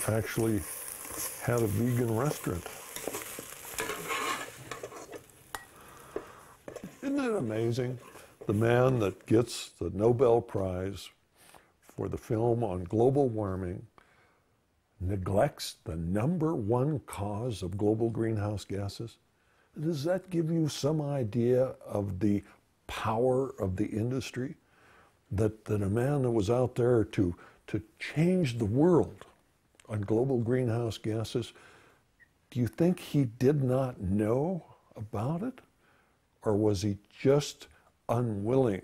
Speaker 3: actually had a vegan restaurant. Isn't it amazing? The man that gets the Nobel Prize for the film on global warming neglects the #1 cause of global greenhouse gases? Does that give you some idea of the power of the industry? That a man that was out there to change the world on global greenhouse gases, do you think he did not know about it? Or was he just unwilling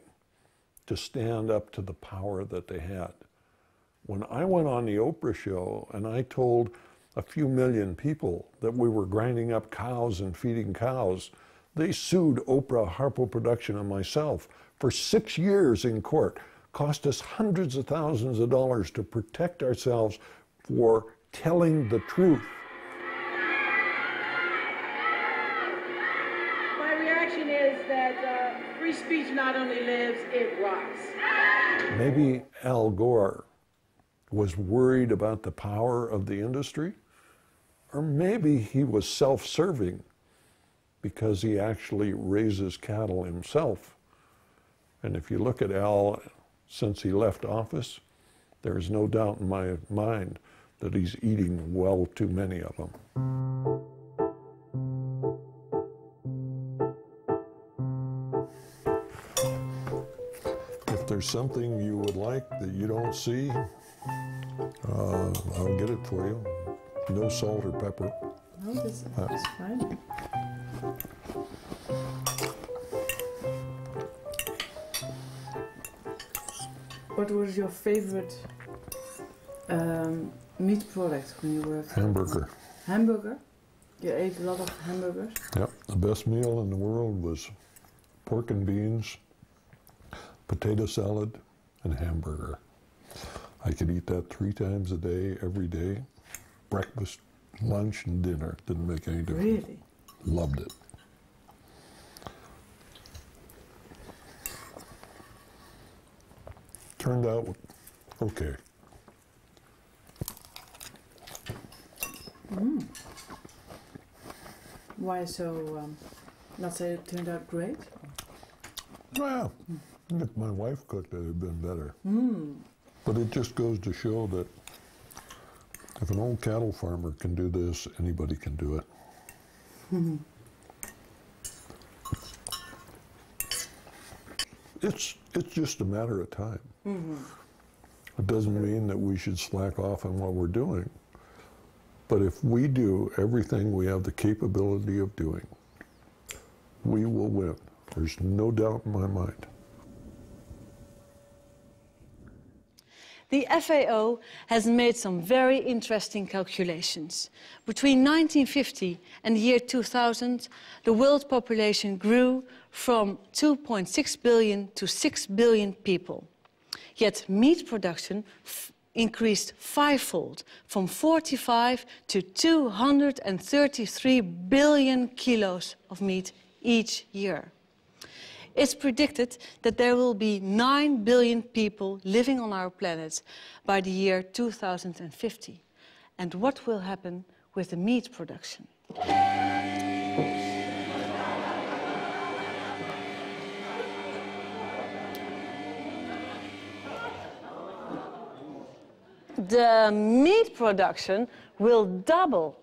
Speaker 3: to stand up to the power that they had? When I went on the Oprah show and I told a few million people that we were grinding up cows and feeding cows, they sued Oprah, Harpo Production, and myself for 6 years in court. Cost us hundreds of thousands of dollars to protect ourselves for telling the truth.
Speaker 7: My reaction is that free speech not only lives, it rots.
Speaker 3: Maybe Al Gore was worried about the power of the industry, or maybe he was self-serving because he actually raises cattle himself. And if you look at Al since he left office, there's no doubt in my mind that he's eating well too many of them. If there's something you would like that you don't see, I'll get it for you. No salt or pepper.
Speaker 1: No, that's fine. What was your favorite meat product when you worked?
Speaker 3: Hamburger.
Speaker 1: Hamburger? You ate a lot of hamburgers?
Speaker 3: Yep. The best meal in the world was pork and beans potato salad, and hamburger. I could eat that 3 times a day, every day. Breakfast, lunch, and dinner. Didn't make any difference.
Speaker 1: Really?
Speaker 3: Loved it. Turned out okay.
Speaker 1: Mm. Why so, not say it turned out great?
Speaker 3: Well, if my wife cooked it, it'd been better.
Speaker 1: Mm.
Speaker 3: But it just goes to show that if an old cattle farmer can do this, anybody can do it.
Speaker 1: Mm-hmm.
Speaker 3: It's just a matter of time.
Speaker 1: Mm-hmm.
Speaker 3: It doesn't mean that we should slack off on what we're doing. But if we do everything we have the capability of doing, we will win. There's no doubt in my mind.
Speaker 1: The FAO has made some very interesting calculations. Between 1950 and the year 2000, the world population grew from 2.6 billion to 6 billion people. Yet meat production increased fivefold, from 45 to 233 billion kilos of meat each year. It's predicted that there will be 9 billion people living on our planet by the year 2050. And what will happen with the meat production? The meat production will double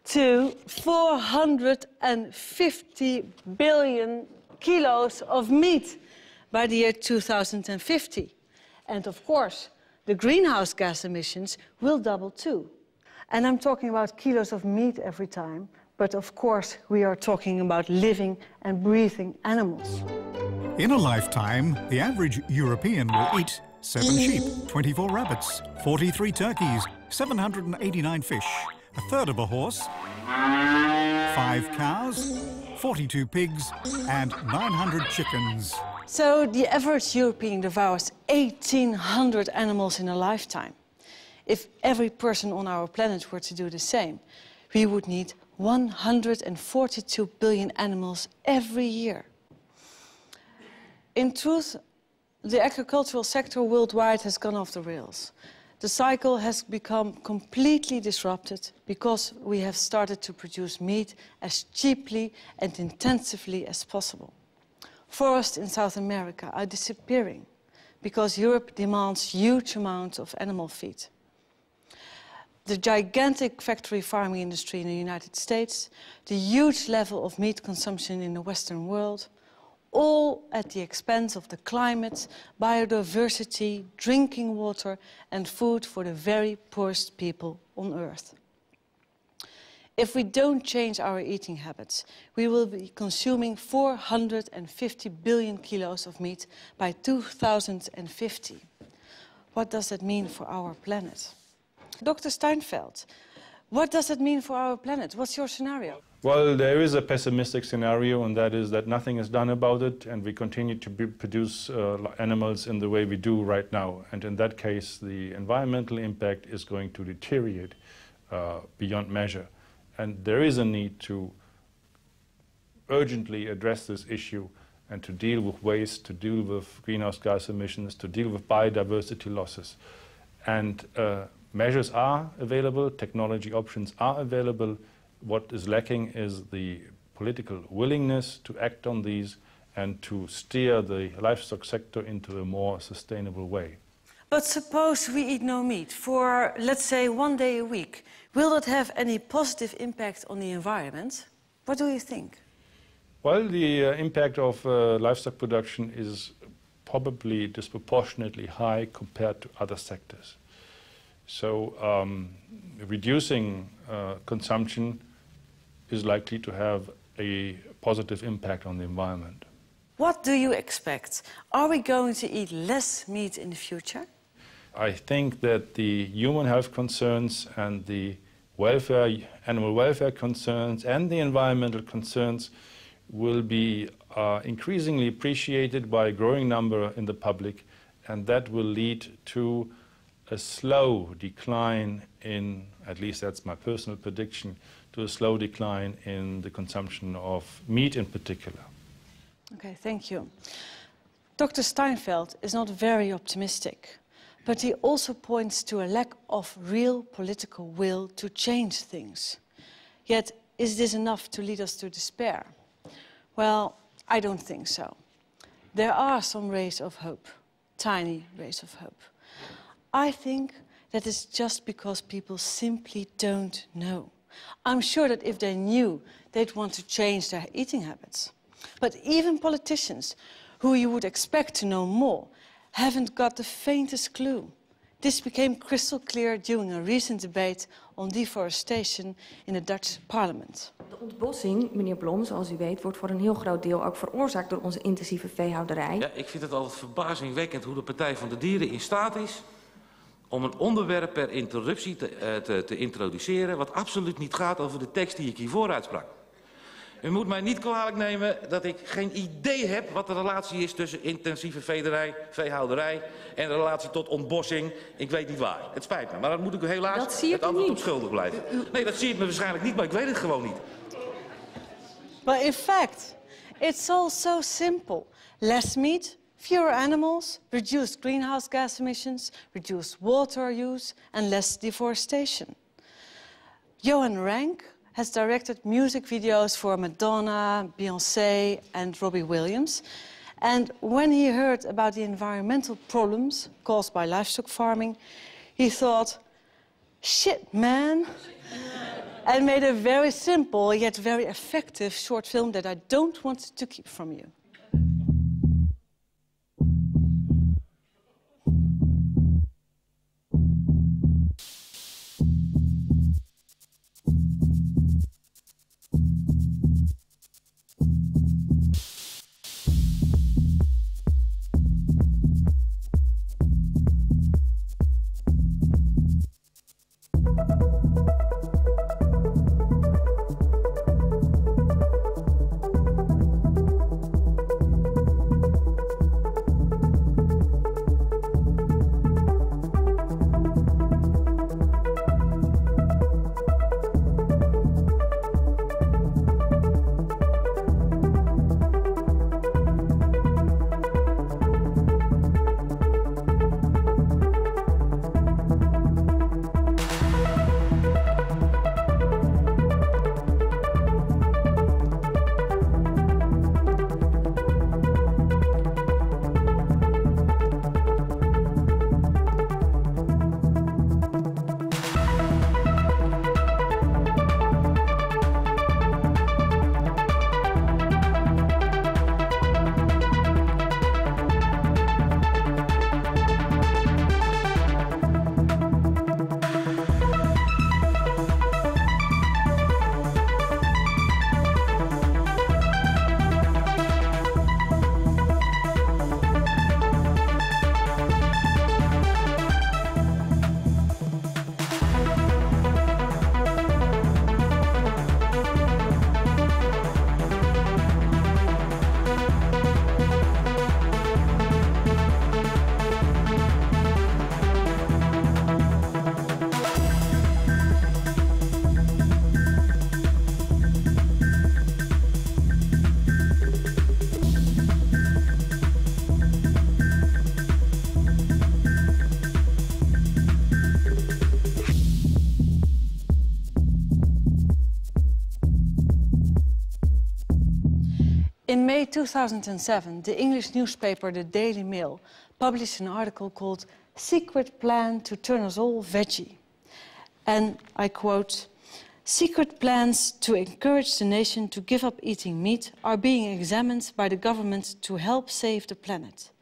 Speaker 1: to 450 billion kilos of meat by the year 2050. And of course, the greenhouse gas emissions will double too. And I'm talking about kilos of meat every time, but of course we are talking about living and breathing animals.
Speaker 23: In a lifetime, the average European will eat 7 sheep, 24 rabbits, 43 turkeys, 789 fish, a third of a horse, 5 cows, 42 pigs, and 900 chickens.
Speaker 1: So the average European devours 1,800 animals in a lifetime. If every person on our planet were to do the same, we would need 142 billion animals every year. In truth, the agricultural sector worldwide has gone off the rails. The cycle has become completely disrupted because we have started to produce meat as cheaply and intensively as possible. Forests in South America are disappearing because Europe demands huge amounts of animal feed. The gigantic factory farming industry in the United States, the huge level of meat consumption in the Western world, all at the expense of the climate, biodiversity, drinking water, and food for the very poorest people on Earth. If we don't change our eating habits, we will be consuming 450 billion kilos of meat by 2050. What does that mean for our planet? Dr. Steinfeld, what does it mean for our planet? What's your scenario?
Speaker 21: Well, there is a pessimistic scenario, and that is that nothing is done about it, and we continue to produce animals in the way we do right now. And in that case, the environmental impact is going to deteriorate beyond measure. And there is a need to urgently address this issue and to deal with waste, to deal with greenhouse gas emissions, to deal with biodiversity losses. And measures are available, technology options are available. What is lacking is the political willingness to act on these and to steer the livestock sector into a more sustainable way.
Speaker 1: But suppose we eat no meat for, let's say, 1 day a week. Will that have any positive impact on the environment? What do you think?
Speaker 21: Well, the impact of livestock production is probably disproportionately high compared to other sectors. So reducing consumption is likely to have a positive impact on the environment.
Speaker 1: What do you expect? Are we going to eat less meat in the future?
Speaker 21: I think that the human health concerns and the welfare, animal welfare concerns and the environmental concerns will be increasingly appreciated by a growing number in the public, and that will lead to a slow decline in, at least that's my personal prediction, to a slow decline in the consumption of meat in particular.
Speaker 1: Okay, thank you. Dr. Steinfeld is not very optimistic, but he also points to a lack of real political will to change things. Yet, is this enough to lead us to despair? Well, I don't think so. There are some rays of hope, tiny rays of hope. I think that is just because people simply don't know. I'm sure that if they knew, they'd want to change their eating habits. But even politicians, who you would expect to know more, haven't got the faintest clue. This became crystal clear during a recent debate on deforestation in the Dutch parliament.
Speaker 10: De ontbossing, meneer Blom, zoals u weet, wordt voor een heel groot deel ook veroorzaakt door onze intensieve veehouderij.
Speaker 17: Ja, ik vind het altijd verbazingwekkend hoe de Partij van de Dieren in staat is om een onderwerp per interruptie te introduceren wat absoluut niet gaat over de tekst die ik hiervoor uitsprak. U moet mij niet kwalijk nemen dat ik geen idee heb wat de relatie is tussen intensieve veehouderij en de relatie tot ontbossing. Ik weet niet waar. Het spijt me, maar dan moet ik u helaas het antwoord op schuldig blijven. Nee, dat zie ik me waarschijnlijk niet, maar ik weet het gewoon niet.
Speaker 1: But in fact, it's all so simple. Less meat, fewer animals, reduced greenhouse gas emissions, reduced water use and less deforestation. Johan Rank has directed music videos for Madonna, Beyoncé and Robbie Williams. And when he heard about the environmental problems caused by livestock farming, he thought, shit, man. And made a very simple yet very effective short film that I don't want to keep from you. In May 2007, the English newspaper The Daily Mail published an article called "Secret Plan to Turn Us All Veggie." And I quote, "Secret plans to encourage the nation to give up eating meat are being examined by the government to help save the planet.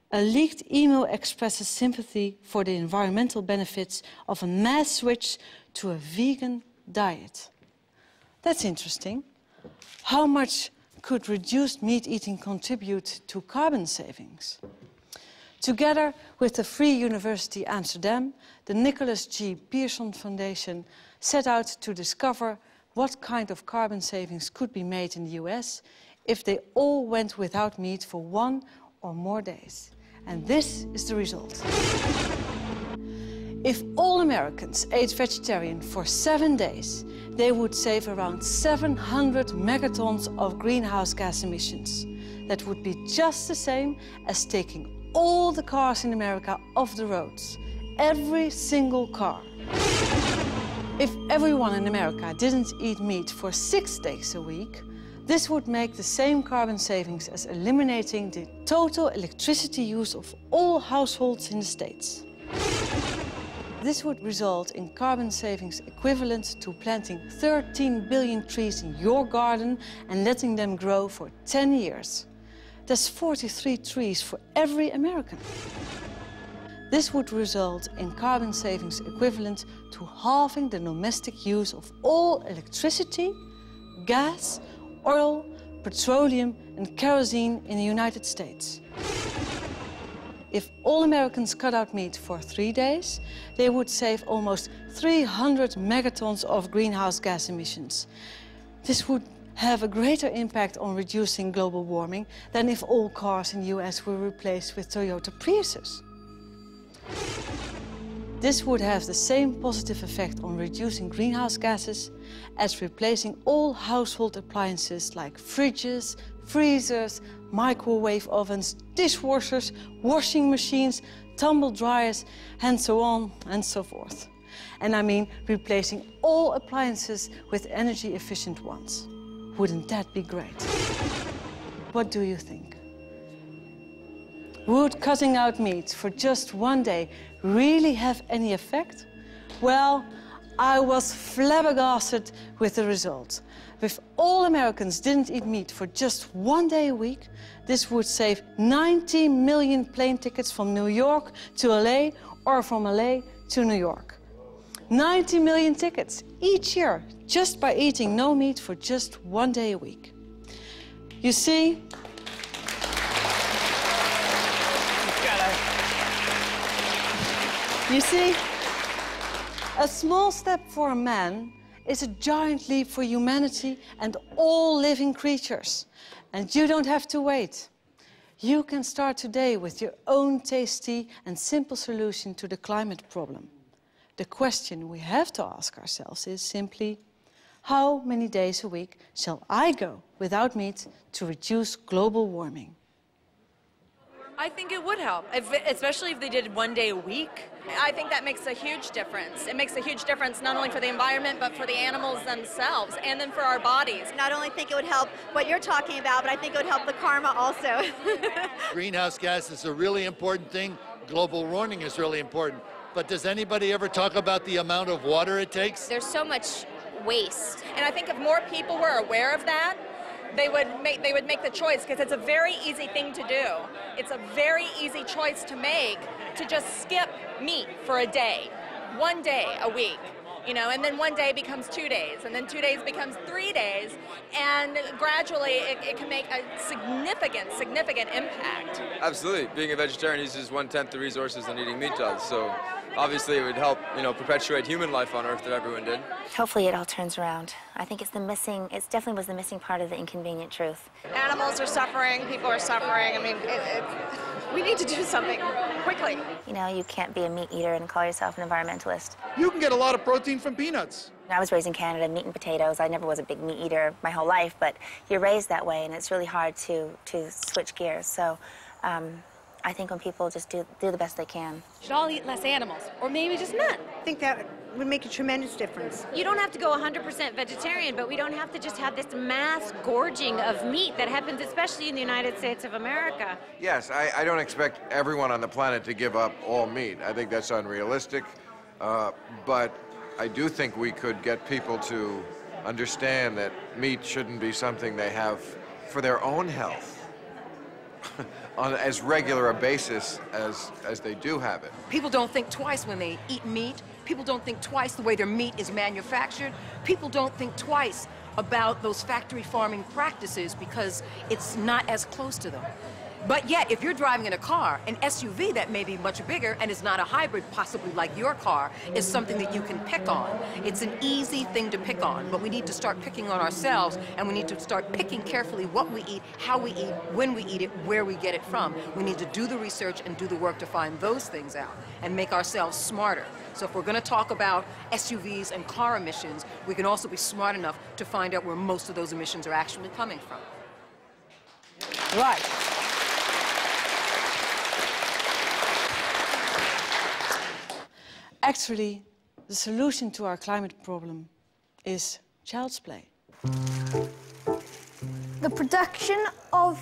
Speaker 1: A leaked email expresses sympathy for the environmental benefits of a mass switch to a vegan diet." That's interesting. How much could reduced meat eating contribute to carbon savings? Together with the Free University Amsterdam, the Nicolaas G. Pierson Foundation set out to discover what kind of carbon savings could be made in the US if they all went without meat for 1 or more days. And this is the result. If all Americans ate vegetarian for 7 days, they would save around 700 megatons of greenhouse gas emissions. That would be just the same as taking all the cars in America off the roads. Every single car. If everyone in America didn't eat meat for 6 days a week, this would make the same carbon savings as eliminating the total electricity use of all households in the States. This would result in carbon savings equivalent to planting 13 billion trees in your garden and letting them grow for 10 years. That's 43 trees for every American. This would result in carbon savings equivalent to halving the domestic use of all electricity, gas, oil, petroleum and kerosene in the United States. If all Americans cut out meat for 3 days, they would save almost 300 megatons of greenhouse gas emissions. This would have a greater impact on reducing global warming than if all cars in the US were replaced with Toyota Priuses. This would have the same positive effect on reducing greenhouse gases as replacing all household appliances like fridges, freezers, microwave ovens, dishwashers, washing machines, tumble dryers, and so on and so forth. And I mean replacing all appliances with energy-efficient ones. Wouldn't that be great? What do you think? Would cutting out meat for just 1 day really have any effect? Well, I was flabbergasted with the result. If all Americans didn't eat meat for just 1 day a week, this would save 90 million plane tickets from New York to LA or from LA to New York. 90 million tickets each year just by eating no meat for just 1 day a week. You see, a small step for a man is a giant leap for humanity and all living creatures. And you don't have to wait. You can start today with your own tasty and simple solution to the climate problem. The question we have to ask ourselves is simply, how many days a week shall I go without meat to reduce global warming?
Speaker 18: I think it would help, especially if they did 1 day a week. I think that makes a huge difference. It makes a huge difference not only for the environment, but for the animals themselves, and then for our bodies.
Speaker 19: Not only think it would help what you're talking about, but I think it would help the karma also.
Speaker 20: Greenhouse gas is a really important thing. Global warming is really important. But does anybody ever talk about the amount of water it takes?
Speaker 18: There's so much waste. And I think if more people were aware of that, they would make the choice, because it's a very easy thing to do. It's a very easy choice to make, to just skip meat for a day, 1 day a week, you know, and then 1 day becomes 2 days, and then 2 days becomes 3 days, and gradually it can make a significant impact.
Speaker 22: Absolutely. Being a vegetarian uses 1/10 the resources than eating meat does, so obviously it would help, you know, perpetuate human life on Earth if everyone did.
Speaker 9: Hopefully it all turns around. I think it definitely was the missing part of the inconvenient truth.
Speaker 18: Animals are suffering, people are suffering. I mean, we need to do something quickly.
Speaker 9: You know, you can't be a meat eater and call yourself an environmentalist.
Speaker 20: You can get a lot of protein from peanuts.
Speaker 9: I was raised in Canada, meat and potatoes. I never was a big meat eater my whole life, but you're raised that way, and it's really hard to switch gears. So I think when people just do the best they can.
Speaker 18: Should all eat less animals, or maybe just none.
Speaker 19: I think that would make a tremendous difference.
Speaker 25: You don't have to go 100% vegetarian, but we don't have to just have this mass gorging of meat that happens especially in the United States of America.
Speaker 26: Yes, I don't expect everyone on the planet to give up all meat. I think that's unrealistic, but I do think we could get people to understand that meat shouldn't be something they have for their own health on as regular a basis as they do have it.
Speaker 27: People don't think twice when they eat meat. People don't think twice the way their meat is manufactured. People don't think twice about those factory farming practices because it's not as close to them. But yet, if you're driving in a car, an SUV that may be much bigger and is not a hybrid, possibly like your car, is something that you can pick on. It's an easy thing to pick on, but we need to start picking on ourselves, and we need to start picking carefully what we eat, how we eat, when we eat it, where we get it from. We need to do the research and do the work to find those things out and make ourselves smarter. So if we're going to talk about SUVs and car emissions, we can also be smart enough to find out where most of those emissions are actually coming from.
Speaker 1: Right. Actually, the solution to our climate problem is child's play.
Speaker 2: The production of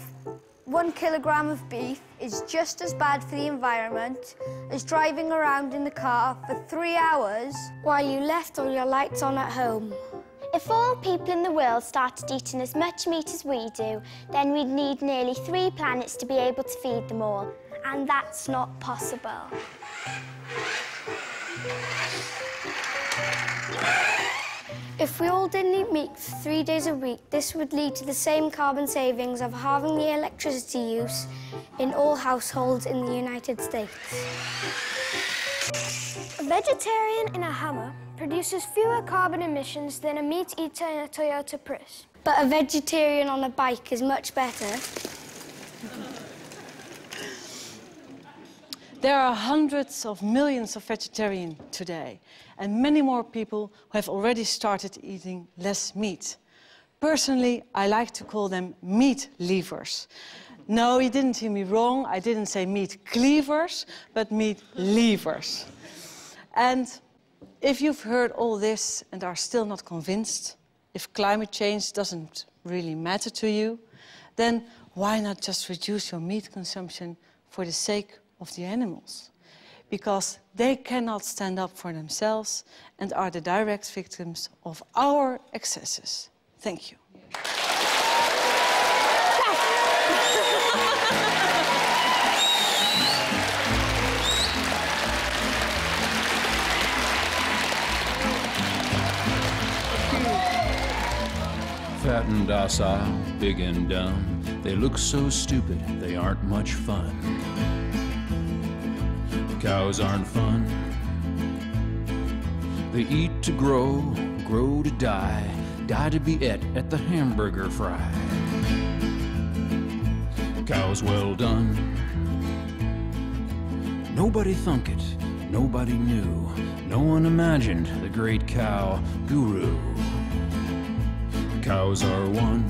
Speaker 2: 1 kilogram of beef is just as bad for the environment as driving around in the car for 3 hours while you left all your lights on at home.
Speaker 4: If all people in the world started eating as much meat as we do, then we'd need nearly 3 planets to be able to feed them all. And that's not possible.
Speaker 2: If we all didn't eat meat for 3 days a week, this would lead to the same carbon savings of halving the electricity use in all households in the United States.
Speaker 4: A vegetarian in a Hummer produces fewer carbon emissions than a meat eater in a Toyota Prius.
Speaker 2: But a vegetarian on a bike is much better.
Speaker 1: There are hundreds of millions of vegetarians today, and many more people who have already started eating less meat. Personally, I like to call them meat leavers. No, you didn't hear me wrong. I didn't say meat cleavers, but meat leavers. And if you've heard all this and are still not convinced, if climate change doesn't really matter to you, then why not just reduce your meat consumption for the sake of the animals? Because they cannot stand up for themselves and are the direct victims of our excesses. Thank you.
Speaker 5: Fat and docile, big and dumb, they look so stupid, they aren't much fun. Cows aren't fun. They eat to grow, grow to die, die to be et at the hamburger fry. Cows well done. Nobody thunk it, nobody knew, no one imagined the great cow guru. Cows are one.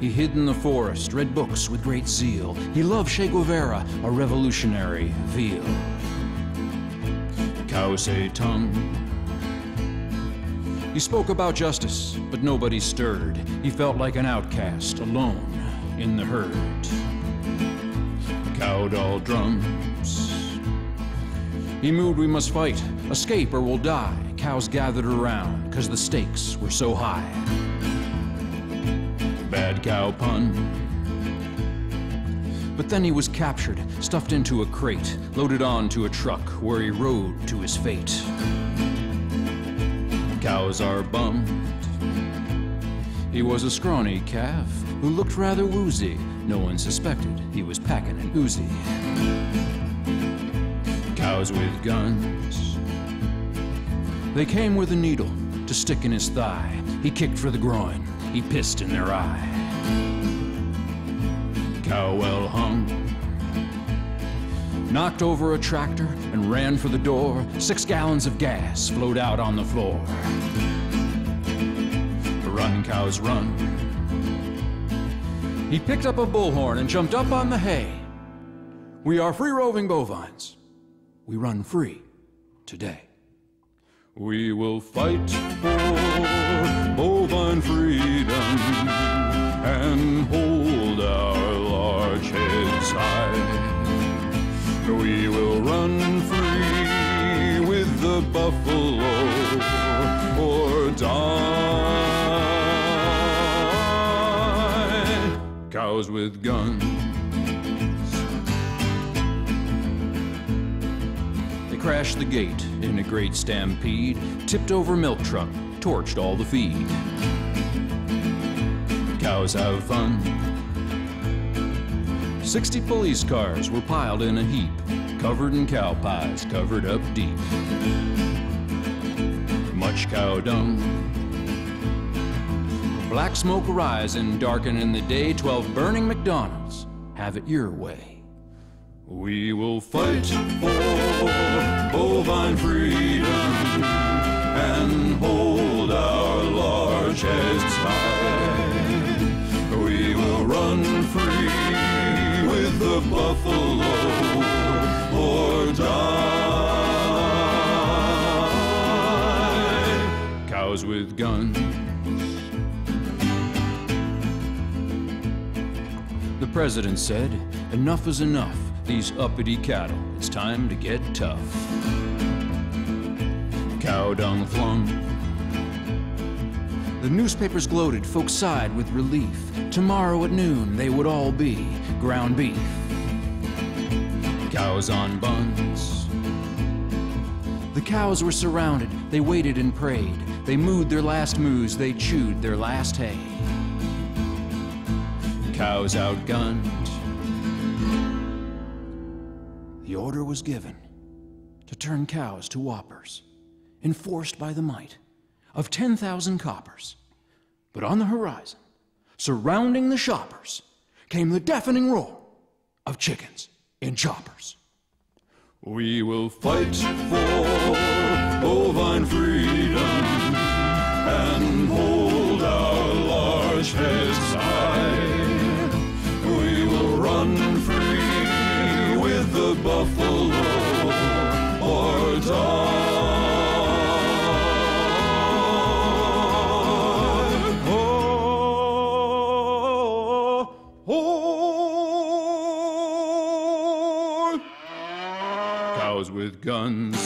Speaker 5: He hid in the forest, read books with great zeal. He loved Che Guevara, a revolutionary veal. Cow say tongue. He spoke about justice, but nobody stirred. He felt like an outcast, alone in the herd. Cow doll drums. He moved, we must fight, escape or we'll die. Cows gathered around, 'cause the stakes were so high. Bad cow pun. But then he was captured, stuffed into a crate, loaded onto a truck where he rode to his fate. Cows are bummed. He was a scrawny calf who looked rather woozy. No one suspected he was packing an Uzi. Cows with guns. They came with a needle to stick in his thigh. He kicked for the groin. He pissed in their eye. Cow well hung. Knocked over a tractor and ran for the door. 6 gallons of gas flowed out on the floor. Run, cows, run. He picked up a bullhorn and jumped up on the hay. We are free-roving bovines. We run free today. We will fight for bovine freedom and hold our large heads high. We will run free with the buffalo or die. Cows with guns. Crashed the gate in a great stampede, tipped over milk truck, torched all the feed. Cows have fun. 60 police cars were piled in a heap, covered in cow pies, covered up deep. Much cow dung. Black smoke rising, darkening the day, 12 burning McDonald's. Have it your way. We will fight for bovine freedom and hold our large heads high. We will run free with the buffalo or die. Cows with guns. The president said, enough is enough. These uppity cattle, it's time to get tough. Cow dung flung. The newspapers gloated, folks sighed with relief. Tomorrow at noon, they would all be ground beef. Cows on buns. The cows were surrounded, they waited and prayed. They mooed their last moos, they chewed their last hay. Cows outgunned. The order was given to turn cows to whoppers, enforced by the might of 10,000 coppers. But on the horizon, surrounding the shoppers, came the deafening roar of chickens in choppers. We will fight for bovine freedom and hold our large heads high. We will run free with the buffalo or die. Cows with guns.